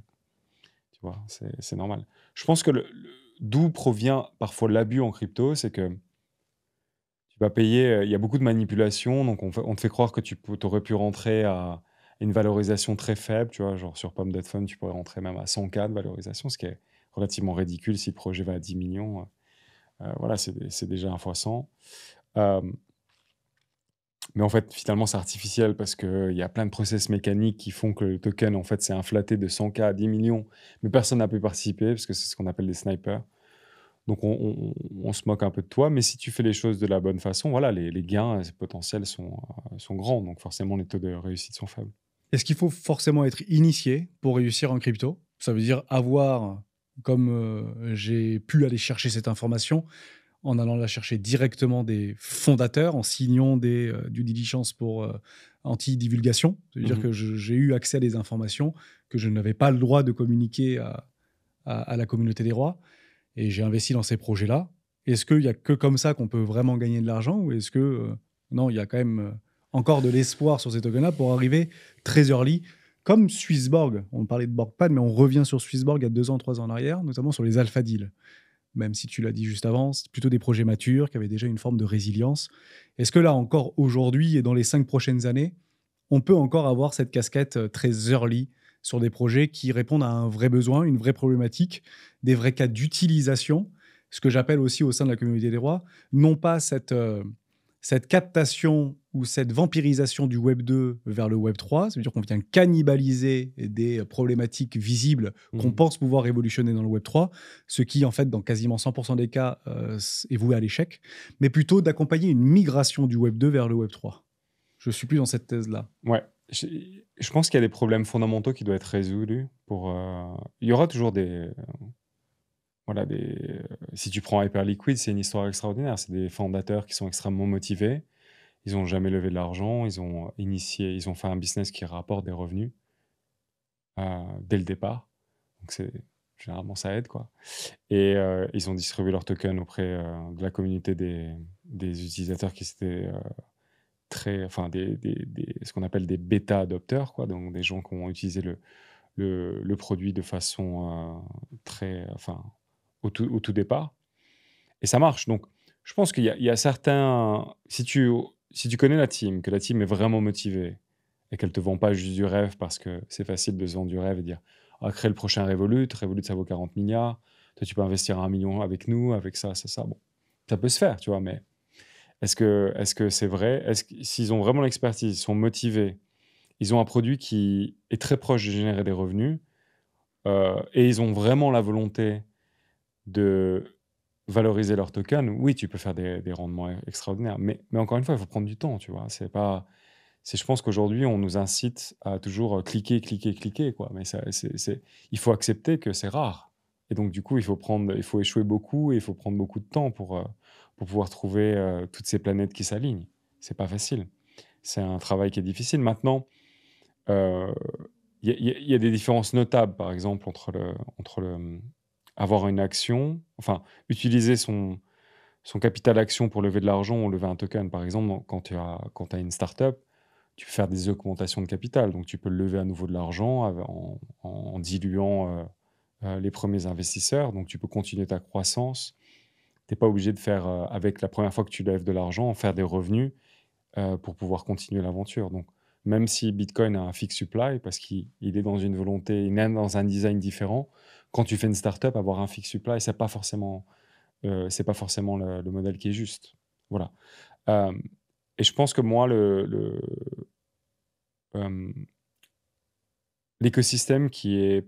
tu vois, c'est normal. Je pense que d'où provient parfois l'abus en crypto, c'est que tu vas payer, il y a beaucoup de manipulations, donc on te fait croire que tu aurais pu rentrer à une valorisation très faible, tu vois, genre sur Pom.Fund, tu pourrais rentrer même à 100K de valorisation, ce qui est relativement ridicule si le projet va à 10 millions. Voilà, c'est déjà un fois 100. Euh, mais en fait, finalement, c'est artificiel parce qu'il y a plein de process mécaniques qui font que le token, en fait, c'est inflaté de 100K à 10 millions, mais personne n'a pu participer parce que c'est ce qu'on appelle des snipers. Donc, on se moque un peu de toi, mais si tu fais les choses de la bonne façon, voilà, les gains potentiels sont grands. Donc, forcément, les taux de réussite sont faibles. Est-ce qu'il faut forcément être initié pour réussir en crypto? Ça veut dire avoir, comme j'ai pu aller chercher cette information, en allant la chercher directement des fondateurs, en signant des due diligence pour anti-divulgation. Ça veut dire Mhm. que j'ai eu accès à des informations que je n'avais pas le droit de communiquer à la communauté des rois. Et j'ai investi dans ces projets-là. Est-ce qu'il n'y a que comme ça qu'on peut vraiment gagner de l'argent ou est-ce que non, il y a quand même encore de l'espoir sur ces tokens-là pour arriver très early, comme Swissborg. On parlait de Borgpad, mais on revient sur Swissborg il y a 2 ans, 3 ans en arrière, notamment sur les alpha deals. Même si tu l'as dit juste avant, c'est plutôt des projets matures qui avaient déjà une forme de résilience. Est-ce que là encore aujourd'hui et dans les 5 prochaines années, on peut encore avoir cette casquette très early sur des projets qui répondent à un vrai besoin, une vraie problématique, des vrais cas d'utilisation, ce que j'appelle aussi au sein de la communauté des rois, non pas cette captation ou cette vampirisation du Web 2 vers le Web 3, ça veut dire qu'on vient cannibaliser des problématiques visibles qu'on Mhm. pense pouvoir révolutionner dans le Web 3, ce qui, en fait, dans quasiment 100% des cas, est voué à l'échec, mais plutôt d'accompagner une migration du Web 2 vers le Web 3. Je suis plus dans cette thèse-là. Ouais, je pense qu'il y a des problèmes fondamentaux qui doivent être résolus il y aura toujours voilà, si tu prends Hyperliquid, c'est une histoire extraordinaire. C'est des fondateurs qui sont extrêmement motivés. Ils n'ont jamais levé de l'argent. Ils ont fait un business qui rapporte des revenus dès le départ. Donc généralement, ça aide, quoi. Et ils ont distribué leurs tokens auprès de la communauté des utilisateurs qui étaient enfin, ce qu'on appelle des bêta adopteurs, quoi. Donc des gens qui ont utilisé le produit de façon enfin, au tout départ. Et ça marche. Donc, je pense qu'il y a certains. Si tu connais la team, que la team est vraiment motivée et qu'elle te vend pas juste du rêve parce que c'est facile de se vendre du rêve et dire ah, crée le prochain Revolut, Revolut ça vaut 40 milliards, toi tu peux investir 1 million avec nous, avec ça, ça, ça. Bon, ça peut se faire, tu vois, mais est-ce que c'est vrai? S'ils ont vraiment l'expertise, ils sont motivés, ils ont un produit qui est très proche de générer des revenus et ils ont vraiment la volonté de valoriser leur token, oui, tu peux faire des rendements extraordinaires. Mais encore une fois, il faut prendre du temps, tu vois. Je pense qu'aujourd'hui, on nous incite à toujours cliquer, cliquer, cliquer, quoi. Mais il faut accepter que c'est rare. Et donc, du coup, il faut échouer beaucoup et il faut prendre beaucoup de temps pour pouvoir trouver toutes ces planètes qui s'alignent. C'est pas facile. C'est un travail qui est difficile. Maintenant, euh, il y a des différences notables, par exemple, entre avoir une action, enfin, utiliser son capital action pour lever de l'argent ou lever un token. Par exemple, quand tu as une startup, tu peux faire des augmentations de capital. Donc, tu peux lever à nouveau de l'argent en diluant les premiers investisseurs. Donc, tu peux continuer ta croissance. Tu n'es pas obligé de faire, avec la première fois que tu lèves de l'argent, faire des revenus pour pouvoir continuer l'aventure. Donc, même si Bitcoin a un fixed supply, parce qu'il est dans une volonté, il est dans un design différent, quand tu fais une startup, avoir un fixed supply, c'est pas forcément le modèle qui est juste. Voilà. Euh, et je pense que moi, euh, l'écosystème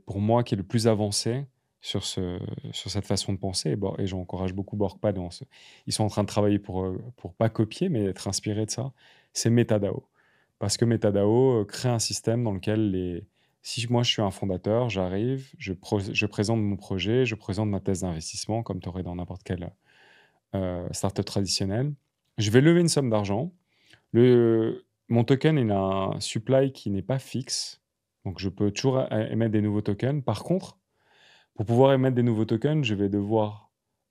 pour moi, qui est le plus avancé sur cette façon de penser, et j'encourage beaucoup Borkpad, ils sont en train de travailler pour pas copier, mais être inspirés de ça, c'est MetaDAO. Parce que MetaDAO crée un système dans lequel si moi je suis un fondateur, j'arrive, je présente mon projet, je présente ma thèse d'investissement, comme tu aurais dans n'importe quelle startup traditionnelle. Je vais lever une somme d'argent. Mon token, il a un supply qui n'est pas fixe. Donc, je peux toujours émettre des nouveaux tokens. Par contre, pour pouvoir émettre des nouveaux tokens, je vais devoir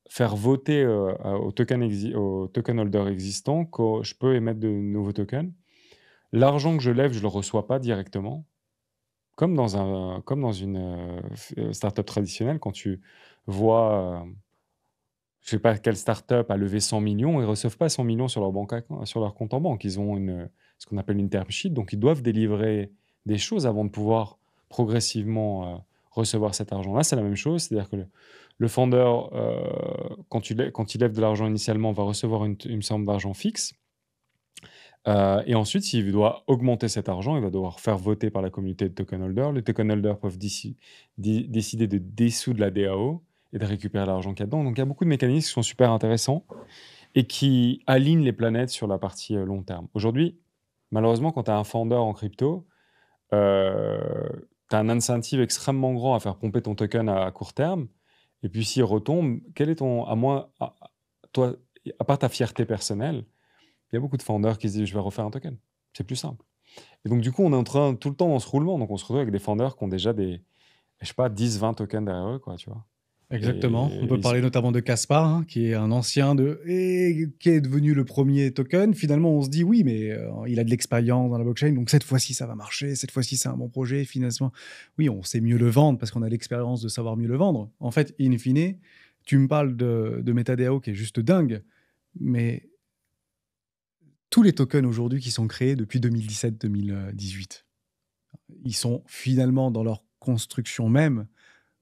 faire voter au token holder existant que je peux émettre de nouveaux tokens. L'argent que je lève, je ne le reçois pas directement. Comme dans une startup traditionnelle, quand tu vois, je ne sais pas quelle startup a levé 100 millions, ils ne reçoivent pas 100 millions sur sur leur compte en banque. Ils ont ce qu'on appelle une term sheet, donc ils doivent délivrer des choses avant de pouvoir progressivement recevoir cet argent. Là, c'est la même chose, c'est-à-dire que le founder, quand il lève de l'argent initialement, va recevoir une somme d'argent fixe. Et ensuite, s'il doit augmenter cet argent, il va devoir faire voter par la communauté de token holders. Les token holders peuvent décider de dissoudre la DAO et de récupérer l'argent qu'il y a dedans. Donc, il y a beaucoup de mécanismes qui sont super intéressants et qui alignent les planètes sur la partie long terme. Aujourd'hui, malheureusement, quand tu as un founder en crypto, tu as un incentive extrêmement grand à faire pomper ton token à court terme. Et puis, s'il retombe, quel est toi, à part ta fierté personnelle, il y a beaucoup de founders qui se disent je vais refaire un token. C'est plus simple. Et donc, du coup, on est en train tout le temps dans ce roulement. Donc, on se retrouve avec des founders qui ont déjà je sais pas, 10, 20 tokens derrière eux, quoi, tu vois. Exactement. On peut Et parler notamment de Caspar, hein, qui est un ancien et qui est devenu le premier token. Finalement, on se dit oui, mais il a de l'expérience dans la blockchain, donc cette fois-ci, ça va marcher. Cette fois-ci, c'est un bon projet. Finalement, oui, on sait mieux le vendre parce qu'on a l'expérience de savoir mieux le vendre. En fait, in fine, tu me parles de MetaDAO qui est juste dingue, mais tous les tokens aujourd'hui qui sont créés depuis 2017-2018, ils sont finalement dans leur construction même,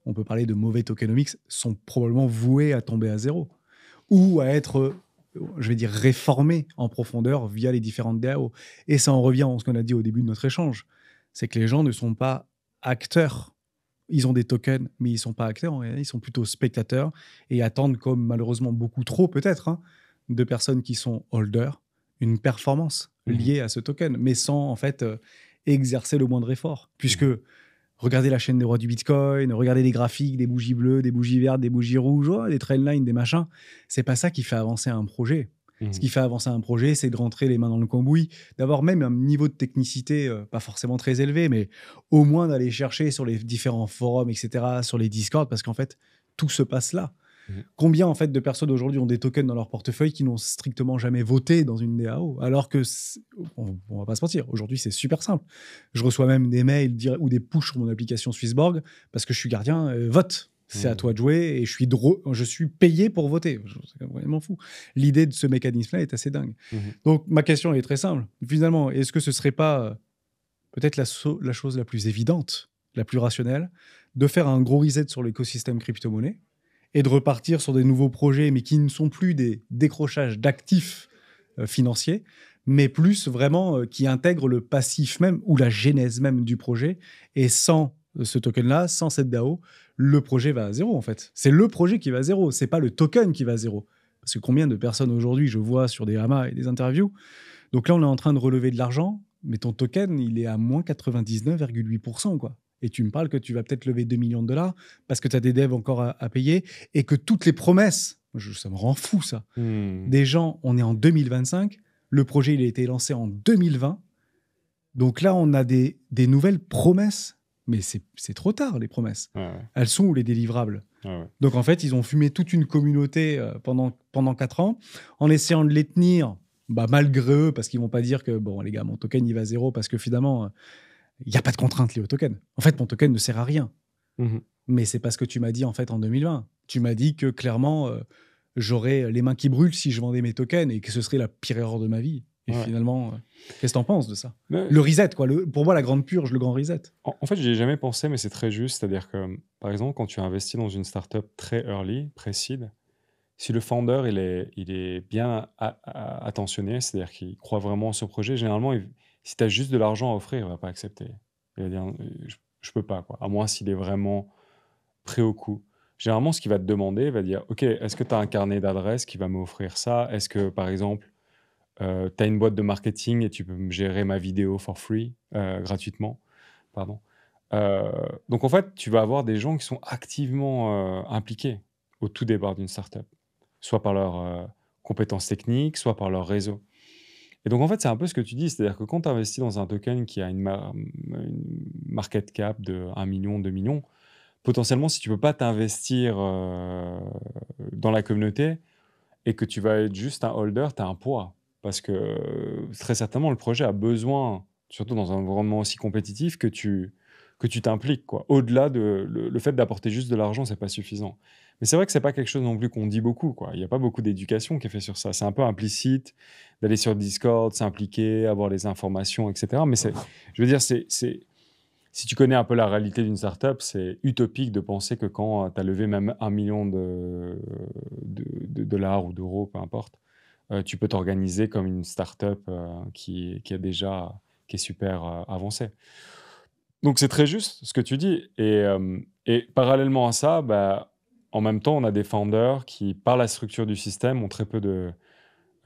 on peut parler de mauvais tokenomics, sont probablement voués à tomber à zéro ou à être, je vais dire, réformés en profondeur via les différentes DAO. Et ça en revient à ce qu'on a dit au début de notre échange, c'est que les gens ne sont pas acteurs. Ils ont des tokens, mais ils ne sont pas acteurs, ils sont plutôt spectateurs et attendent, comme malheureusement beaucoup trop peut-être, hein, de personnes qui sont holders, une performance liée à ce token, mais sans en fait exercer le moindre effort. Puisque regardez la chaîne des rois du Bitcoin, regardez les graphiques, des bougies bleues, des bougies vertes, des bougies rouges, des trendlines, des machins. C'est pas ça qui fait avancer un projet. Ce qui fait avancer un projet, c'est de rentrer les mains dans le cambouis, d'avoir même un niveau de technicité pas forcément très élevé, mais au moins d'aller chercher sur les différents forums, etc., sur les Discord, parce qu'en fait, tout se passe là. Combien en fait de personnes aujourd'hui ont des tokens dans leur portefeuille qui n'ont strictement jamais voté dans une DAO, alors que on va pas se mentir, aujourd'hui c'est super simple. Je reçois même des mails ou des pushs sur mon application Swissborg parce que je suis gardien, vote. C'est à toi de jouer et je suis payé pour voter. C'est vraiment fou. L'idée de ce mécanisme-là est assez dingue. Donc ma question est très simple. Finalement, est-ce que ce serait pas peut-être la chose la plus évidente, la plus rationnelle, de faire un gros reset sur l'écosystème crypto-monnaie et de repartir sur des nouveaux projets, mais qui ne sont plus des décrochages d'actifs financiers, mais plus vraiment qui intègrent le passif même ou la genèse même du projet. Et sans ce token-là, sans cette DAO, le projet va à zéro en fait. C'est le projet qui va à zéro, c'est pas le token qui va à zéro. Parce que combien de personnes aujourd'hui je vois sur des hamas et des interviews. Donc là, on est en train de relever de l'argent, mais ton token, il est à moins 99,8%, quoi. Et tu me parles que tu vas peut-être lever 2 millions de dollars parce que tu as des devs encore à payer et que toutes les promesses, ça me rend fou ça, des gens, on est en 2025, le projet il a été lancé en 2020, donc là on a des nouvelles promesses, mais c'est trop tard les promesses. Elles sont où les délivrables? Donc en fait, ils ont fumé toute une communauté pendant 4 ans en essayant de les tenir malgré eux, parce qu'ils vont pas dire que bon les gars, mon token il va à zéro parce que finalement il n'y a pas de contrainte liée au token. En fait, mon token ne sert à rien. Mais c'est pas ce que tu m'as dit en fait en 2020. Tu m'as dit que clairement, j'aurais les mains qui brûlent si je vendais mes tokens et que ce serait la pire erreur de ma vie. Et finalement, qu'est-ce que tu en penses de ça? Le reset, quoi. Pour moi, la grande purge, le grand reset. En fait, j'y ai jamais pensé, mais c'est très juste. C'est-à-dire que, par exemple, quand tu investis dans une startup très early, pré-seed, si le founder il est bien attentionné, c'est-à-dire qu'il croit vraiment à ce projet, généralement, si tu as juste de l'argent à offrir, il va pas accepter. Il va dire je peux pas, quoi. À moins s'il est vraiment prêt au coup. Généralement, ce qu'il va te demander, il va dire ok, est-ce que tu as un carnet d'adresses qui va m'offrir ça? Est-ce que, par exemple, Tu as une boîte de marketing et tu peux me gérer ma vidéo for free, gratuitement. Pardon. Donc en fait, tu vas avoir des gens qui sont activement impliqués au tout départ d'une startup, soit par leurs compétences techniques, soit par leur réseau. Et donc en fait, c'est un peu ce que tu dis, c'est-à-dire que quand tu investis dans un token qui a une market cap de 1 million, 2 millions, potentiellement, si tu peux pas t'investir dans la communauté et que tu vas être juste un holder, tu as un poids. Parce que très certainement, le projet a besoin, surtout dans un environnement aussi compétitif, que tu t'impliques, quoi. Au-delà de le fait d'apporter juste de l'argent, c'est pas suffisant. Mais c'est vrai que c'est pas quelque chose non plus qu'on dit beaucoup, quoi. Il y a pas beaucoup d'éducation qui est fait sur ça. C'est un peu implicite d'aller sur Discord, s'impliquer, avoir les informations, et cetera. Mais je veux dire, si tu connais un peu la réalité d'une startup, c'est utopique de penser que quand tu as levé même 1 million de dollars ou d'euros, peu importe, tu peux t'organiser comme une startup qui est super avancée. Donc c'est très juste ce que tu dis. Et parallèlement à ça, bah, en même temps, on a des founders qui, par la structure du système, ont très peu de...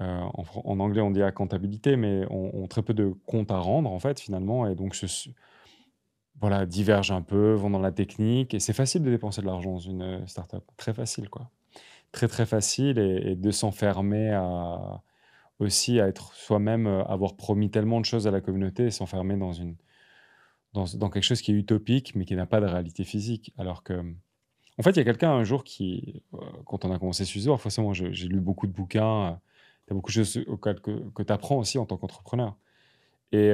en anglais, on dit accountabilité, mais ont très peu de comptes à rendre, en fait, finalement. Et donc, voilà, divergent un peu, vont dans la technique. Et c'est facile de dépenser de l'argent dans une startup. Très facile, quoi. Très, très facile. Et de s'enfermer aussi à être soi-même, avoir promis tellement de choses à la communauté et s'enfermer dans quelque chose qui est utopique, mais qui n'a pas de réalité physique. Alors que, en fait, il y a quelqu'un un jour qui, quand on a commencé Suzor, forcément, j'ai lu beaucoup de bouquins. Tu as beaucoup de choses auxquelles que tu apprends aussi en tant qu'entrepreneur. Et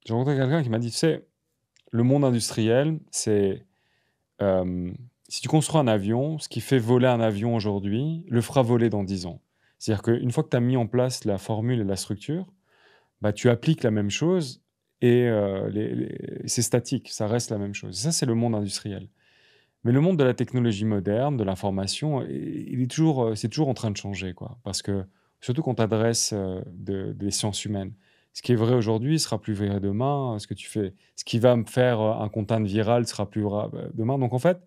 j'ai rencontré quelqu'un qui m'a dit, tu sais, le monde industriel, c'est si tu construis un avion, ce qui fait voler un avion aujourd'hui, le fera voler dans 10 ans. C'est-à-dire qu'une fois que tu as mis en place la formule et la structure, bah, tu appliques la même chose et c'est statique, ça reste la même chose. Ça, c'est le monde industriel. Mais le monde de la technologie moderne, de l'information, c'est toujours en train de changer, quoi. Parce que, surtout quand tu adresses des sciences humaines. Ce qui est vrai aujourd'hui sera plus vrai demain. Ce qui va me faire un content viral sera plus vrai demain. Donc en fait,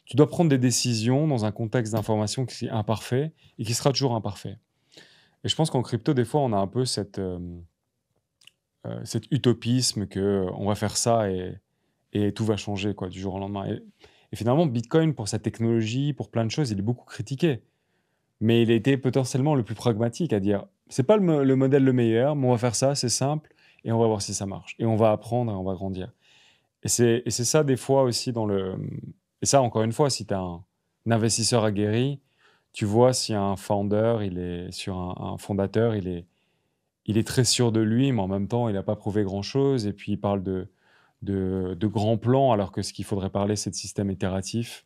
tu dois prendre des décisions dans un contexte d'information qui est imparfait et qui sera toujours imparfait. Et je pense qu'en crypto, des fois, on a un peu cet utopisme que on va faire ça et tout va changer, quoi, du jour au lendemain. Et finalement, Bitcoin, pour sa technologie, pour plein de choses, il est beaucoup critiqué. Mais il a été potentiellement le plus pragmatique à dire, c'est pas le modèle le meilleur, mais on va faire ça, c'est simple, et on va voir si ça marche. Et on va apprendre et on va grandir. Et c'est ça, des fois aussi, et ça, encore une fois, si tu as un investisseur aguerri, tu vois si un founder, il est sur un fondateur, il est très sûr de lui, mais en même temps, il n'a pas prouvé grand-chose. Et puis, il parle de grands plans, alors que ce qu'il faudrait parler, c'est de système itératif.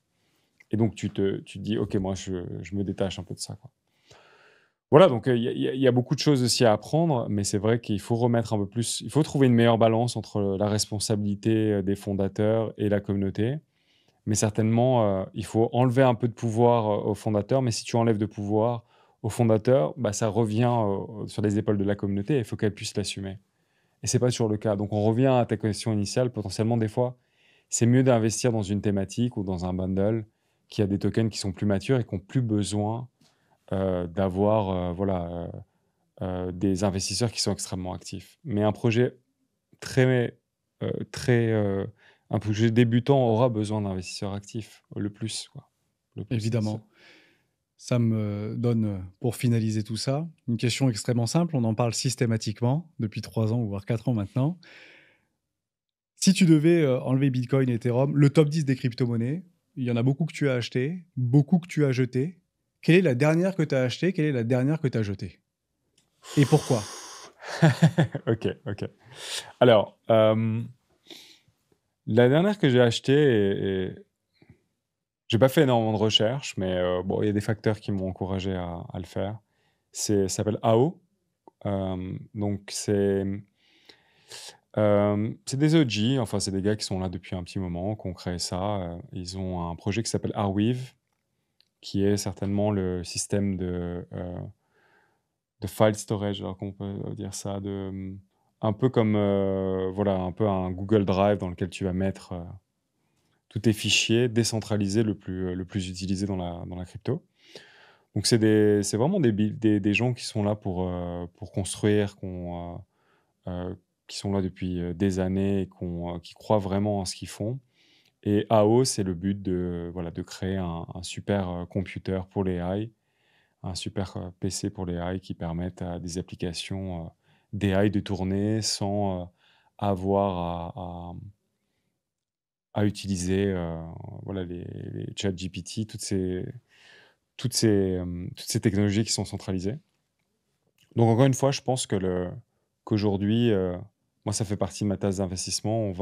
Et donc, tu te dis, OK, moi, je me détache un peu de ça, quoi. Voilà, donc il y a beaucoup de choses aussi à apprendre, mais c'est vrai qu'il faut remettre un peu plus, il faut trouver une meilleure balance entre la responsabilité des fondateurs et la communauté. Mais certainement, il faut enlever un peu de pouvoir aux fondateurs, mais si tu enlèves de pouvoir aux fondateurs, bah, ça revient sur les épaules de la communauté et il faut qu'elle puisse l'assumer. Et c'est pas toujours le cas. Donc on revient à ta question initiale, potentiellement des fois, c'est mieux d'investir dans une thématique ou dans un bundle qui a des tokens qui sont plus matures et qui n'ont plus besoin d'avoir des investisseurs qui sont extrêmement actifs. Mais un projet très, très, un projet débutant aura besoin d'investisseurs actifs, le plus, quoi. Le plus nécessaire. Évidemment. Ça me donne, pour finaliser tout ça, une question extrêmement simple. On en parle systématiquement depuis 3 ans, voire 4 ans maintenant. Si tu devais enlever Bitcoin et Ethereum, le top 10 des crypto-monnaies, il y en a beaucoup que tu as acheté, beaucoup que tu as jeté. Quelle est la dernière que tu as achetée? Quelle est la dernière que tu as jetée? Et pourquoi? Ok, ok. Alors, la dernière que j'ai achetée, j'ai pas fait énormément de recherches, mais bon, il y a des facteurs qui m'ont encouragé à le faire. Ça s'appelle AO. Donc, c'est des OG, enfin, c'est des gars qui sont là depuis un petit moment, qui ont créé ça. Ils ont un projet qui s'appelle Arweave, qui est certainement le système de file storage, alors qu'on peut dire ça, un peu comme voilà, un peu un Google Drive dans lequel tu vas mettre tous tes fichiers décentralisés le plus utilisé dans la crypto. Donc c'est vraiment des gens qui sont là pour construire, qui sont là depuis des années et qui croient vraiment en ce qu'ils font. Et AO, c'est le but voilà, de créer un super computer pour les AI, un super PC pour les AI qui permettent à des applications d'AI de tourner sans avoir à utiliser voilà, les chat GPT, toutes ces technologies qui sont centralisées. Donc encore une fois, je pense qu'aujourd'hui, moi ça fait partie de ma tasse d'investissement,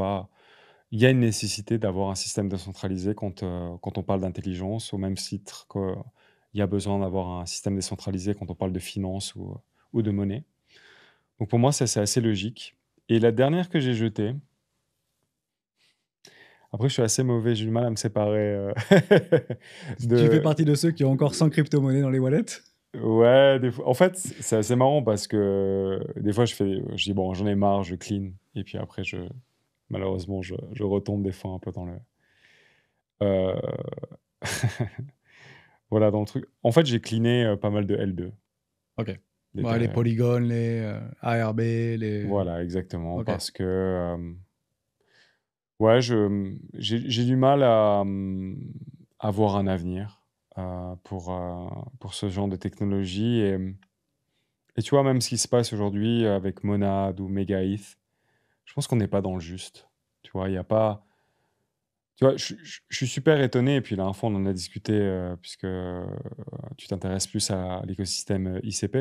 il y a une nécessité d'avoir un système décentralisé quand on parle d'intelligence, au même titre qu'il y a besoin d'avoir un système décentralisé quand on parle de finance ou de monnaie. Donc pour moi, ça c'est assez logique. Et la dernière que j'ai jetée, après je suis assez mauvais, j'ai du mal à me séparer Tu fais de... partie de ceux qui ont encore 100 crypto-monnaies dans les wallets? Ouais, des fois. En fait, c'est assez marrant parce que des fois je dis bon, j'en ai marre, je clean. Et puis après, malheureusement, je retombe des fois un peu dans le... euh, Voilà, dans le truc. En fait, j'ai cleané pas mal de L2 Ok. Ouais, les d'Ethereum. Polygon, les ARB, les... Voilà, exactement. Ok. Parce que, ouais, j'ai du mal à voir un avenir pour ce genre de technologie. Et tu vois, même ce qui se passe aujourd'hui avec Monad ou MegaETH, je pense qu'on n'est pas dans le juste. Tu vois, il y a pas. Tu vois, je suis super étonné. Et puis, la dernière fois, on en a discuté, puisque tu t'intéresses plus à l'écosystème ICP.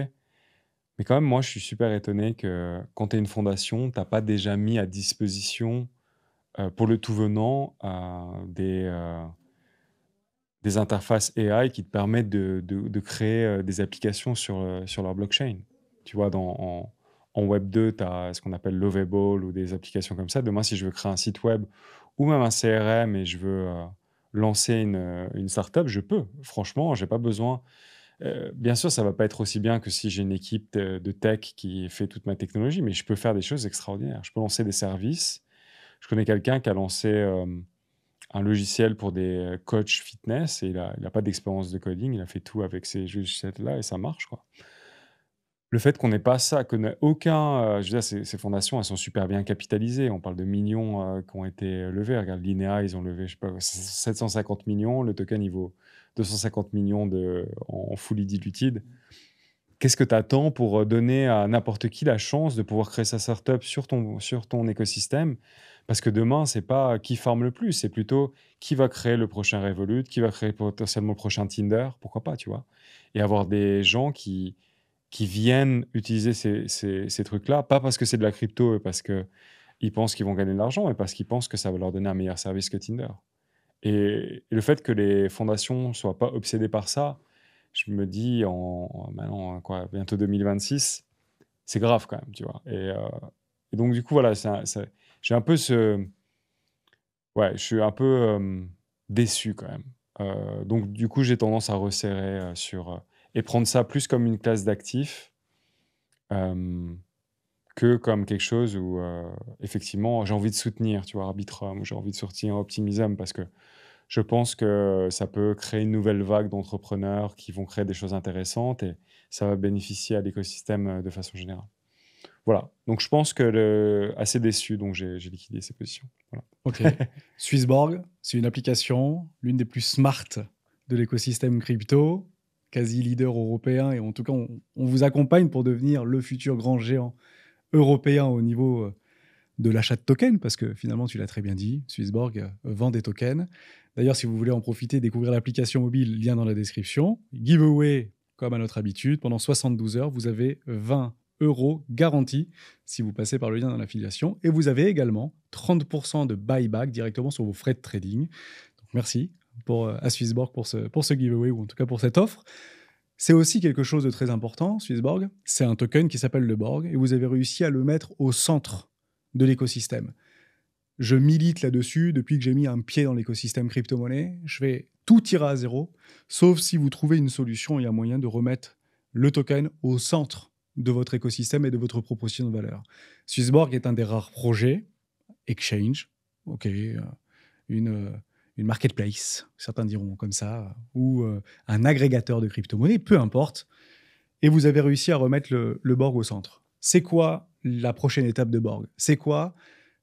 Mais quand même, moi, je suis super étonné que quand tu es une fondation, tu n'as pas déjà mis à disposition, pour le tout venant, des interfaces AI qui te permettent de créer des applications sur leur blockchain. Tu vois, en Web 2, tu as ce qu'on appelle Lovable ou des applications comme ça. Demain, si je veux créer un site web ou même un CRM et je veux lancer une startup, je peux. Franchement, j'ai pas besoin. Bien sûr, ça va pas être aussi bien que si j'ai une équipe de tech qui fait toute ma technologie, mais je peux faire des choses extraordinaires. Je peux lancer des services. Je connais quelqu'un qui a lancé un logiciel pour des coachs fitness et il a pas d'expérience de coding. Il a fait tout avec ces logiciels-là et ça marche, quoi. Le fait qu'on n'ait pas ça, qu'on n'ait aucun, je veux dire, ces fondations, elles sont super bien capitalisées. On parle de millions qui ont été levés. Regarde, Linea, ils ont levé, je sais pas, 750 millions. Le token, il vaut 250 millions en fully diluted. Qu'est-ce que tu attends pour donner à n'importe qui la chance de pouvoir créer sa startup sur ton écosystème? Parce que demain, c'est pas qui farme le plus, c'est plutôt qui va créer le prochain Revolut, qui va créer potentiellement le prochain Tinder, pourquoi pas, tu vois? Et avoir des gens qui viennent utiliser ces trucs-là, pas parce que c'est de la crypto et parce qu'ils pensent qu'ils vont gagner de l'argent, mais parce qu'ils pensent que ça va leur donner un meilleur service que Tinder. Et le fait que les fondations soient pas obsédées par ça, je me dis maintenant, quoi, bientôt 2026, c'est grave quand même, tu vois? Et donc du coup, voilà, j'ai un peu ouais, je suis un peu, déçu quand même. Donc du coup, j'ai tendance à resserrer, et prendre ça plus comme une classe d'actifs, hem, que comme quelque chose où, effectivement, j'ai envie de soutenir, tu vois? Arbitrum, ou j'ai envie de soutenir Optimism parce que je pense que ça peut créer une nouvelle vague d'entrepreneurs qui vont créer des choses intéressantes et ça va bénéficier à l'écosystème, de façon générale. Voilà, donc je pense que assez déçu, donc j'ai liquidé ces positions. Voilà. Ok. Swissborg, c'est une application, l'une des plus smart de l'écosystème crypto, quasi leader européen, et en tout cas, on vous accompagne pour devenir le futur grand géant européen au niveau de l'achat de tokens, parce que finalement, tu l'as très bien dit, Swissborg vend des tokens. D'ailleurs, si vous voulez en profiter, découvrir l'application mobile, lien dans la description. Giveaway, comme à notre habitude, pendant 72 heures, vous avez 20 € garantis si vous passez par le lien dans l'affiliation. Et vous avez également 30% de buyback directement sur vos frais de trading. Donc merci à Swissborg pour ce giveaway, ou en tout cas pour cette offre. C'est aussi quelque chose de très important, Swissborg. C'est un token qui s'appelle le Borg, et vous avez réussi à le mettre au centre de l'écosystème. Je milite là-dessus depuis que j'ai mis un pied dans l'écosystème crypto-monnaie. Je vais tout tirer à zéro, sauf si vous trouvez une solution et un moyen de remettre le token au centre de votre écosystème et de votre proposition de valeur. Swissborg est un des rares projets, exchange, ok, une, une marketplace, certains diront comme ça, ou un agrégateur de crypto-monnaies, peu importe, et vous avez réussi à remettre le Borg au centre. C'est quoi la prochaine étape de Borg? C'est quoi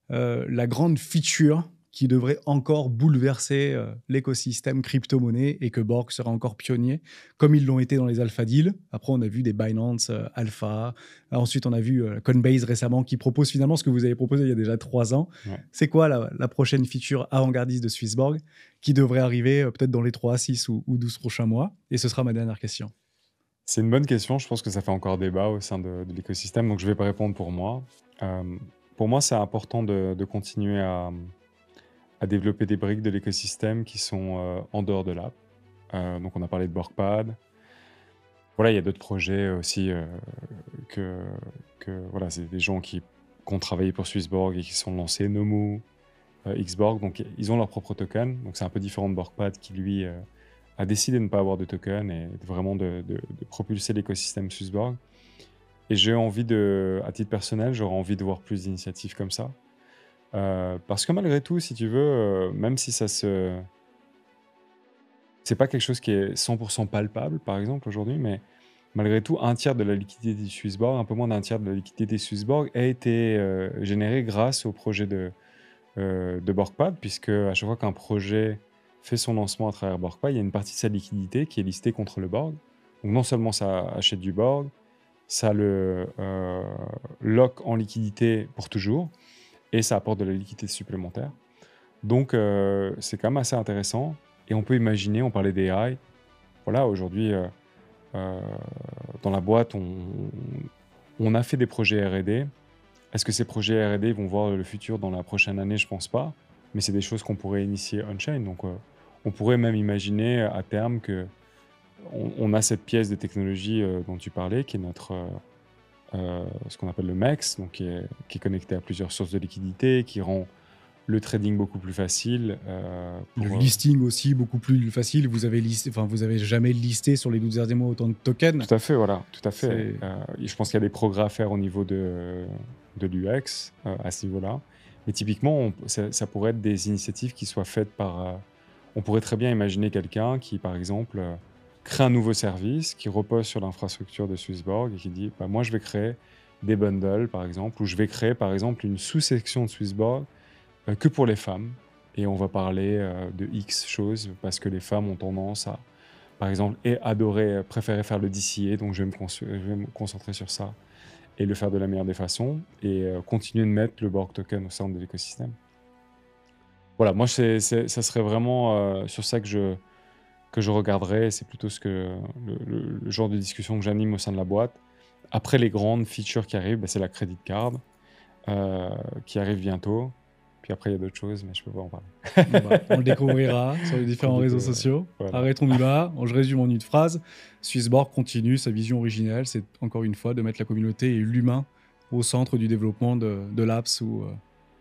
la grande feature qui devrait encore bouleverser l'écosystème crypto-monnaie et que Borg sera encore pionnier, comme ils l'ont été dans les alpha deals. Après, on a vu des Binance Alpha. Ensuite, on a vu Coinbase récemment qui propose finalement ce que vous avez proposé il y a déjà 3 ans. Ouais. C'est quoi la prochaine feature avant-gardiste de Swissborg qui devrait arriver peut-être dans les 3, 6 ou 12 prochains mois? Et ce sera ma dernière question. C'est une bonne question. Je pense que ça fait encore débat au sein de l'écosystème, donc je ne vais pas répondre pour moi. Pour moi, c'est important de continuer à développer des briques de l'écosystème qui sont en dehors de l'app. Donc, on a parlé de BorgPad. Voilà, il y a d'autres projets aussi voilà, c'est des gens qui ont travaillé pour Swissborg et qui sont lancés, Nomu, Xborg. Donc, ils ont leur propre token. Donc, c'est un peu différent de BorgPad qui, lui, a décidé de ne pas avoir de token et vraiment de propulser l'écosystème Swissborg. Et j'ai envie à titre personnel, j'aurais envie de voir plus d'initiatives comme ça. Parce que malgré tout, si tu veux, même si c'est pas quelque chose qui est 100% palpable, par exemple, aujourd'hui, mais malgré tout, un tiers de la liquidité du Swissborg, un peu moins d'un tiers de la liquidité du Swissborg, a été générée grâce au projet de BorgPad, puisque à chaque fois qu'un projet fait son lancement à travers BorgPad, il y a une partie de sa liquidité qui est listée contre le Borg. Donc non seulement ça achète du Borg, ça le lock en liquidité pour toujours, et ça apporte de la liquidité supplémentaire. Donc c'est quand même assez intéressant. Et on peut imaginer, on parlait d'AI, voilà, aujourd'hui, dans la boîte, on a fait des projets R&D. Est-ce que ces projets R&D vont voir le futur dans la prochaine année? Je pense pas. Mais c'est des choses qu'on pourrait initier on-chain. Donc on pourrait même imaginer à terme qu'on a cette pièce de technologie dont tu parlais, qui est ce qu'on appelle le MEX, donc qui est connecté à plusieurs sources de liquidité, qui rend le trading beaucoup plus facile. Le listing aussi beaucoup plus facile. Vous avez jamais listé sur les 12 derniers mois autant de tokens. Tout à fait, voilà, tout à fait. Je pense qu'il y a des progrès à faire au niveau de l'UX à ce niveau-là. Mais typiquement, ça pourrait être des initiatives qui soient faites par... on pourrait très bien imaginer quelqu'un qui, par exemple, crée un nouveau service qui repose sur l'infrastructure de Swissborg et qui dit bah, moi, je vais créer des bundles, par exemple, ou je vais créer, par exemple, une sous-section de Swissborg que pour les femmes. Et on va parler de X choses parce que les femmes ont tendance à, par exemple, préférer faire le DCA, donc je vais me concentrer sur ça et le faire de la meilleure des façons et continuer de mettre le Borg token au centre de l'écosystème. Voilà, moi, ça serait vraiment sur ça que je regarderais. C'est plutôt le genre de discussion que j'anime au sein de la boîte. Après, les grandes features qui arrivent, c'est la credit card qui arrive bientôt. Puis après, il y a d'autres choses, mais je peux pas en parler. On le découvrira sur les différents réseaux sociaux. Voilà. Arrêtons-nous là. Je résume en une phrase. Swissborg continue sa vision originelle. C'est encore une fois de mettre la communauté et l'humain au centre du développement de l'apps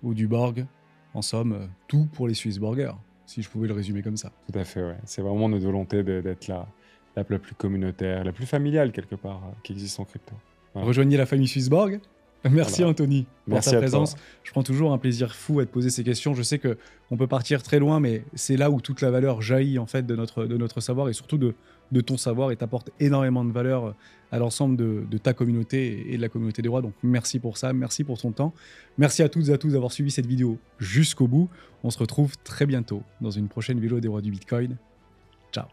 ou du Borg. En somme, tout pour les Swissborgers, si je pouvais le résumer comme ça. Tout à fait, ouais. C'est vraiment notre volonté d'être la plus communautaire, la plus familiale quelque part qui existe en crypto. Voilà. Rejoignez la famille Swissborg. Merci voilà. Anthony pour ta présence. Je prends toujours un plaisir fou à te poser ces questions. Je sais qu'on peut partir très loin, mais c'est là où toute la valeur jaillit en fait de notre savoir et surtout de ton savoir et t'apporte énormément de valeur à l'ensemble de ta communauté et de la communauté des rois. Donc merci pour ça, merci pour ton temps. Merci à toutes et à tous d'avoir suivi cette vidéo jusqu'au bout. On se retrouve très bientôt dans une prochaine vidéo des rois du Bitcoin. Ciao.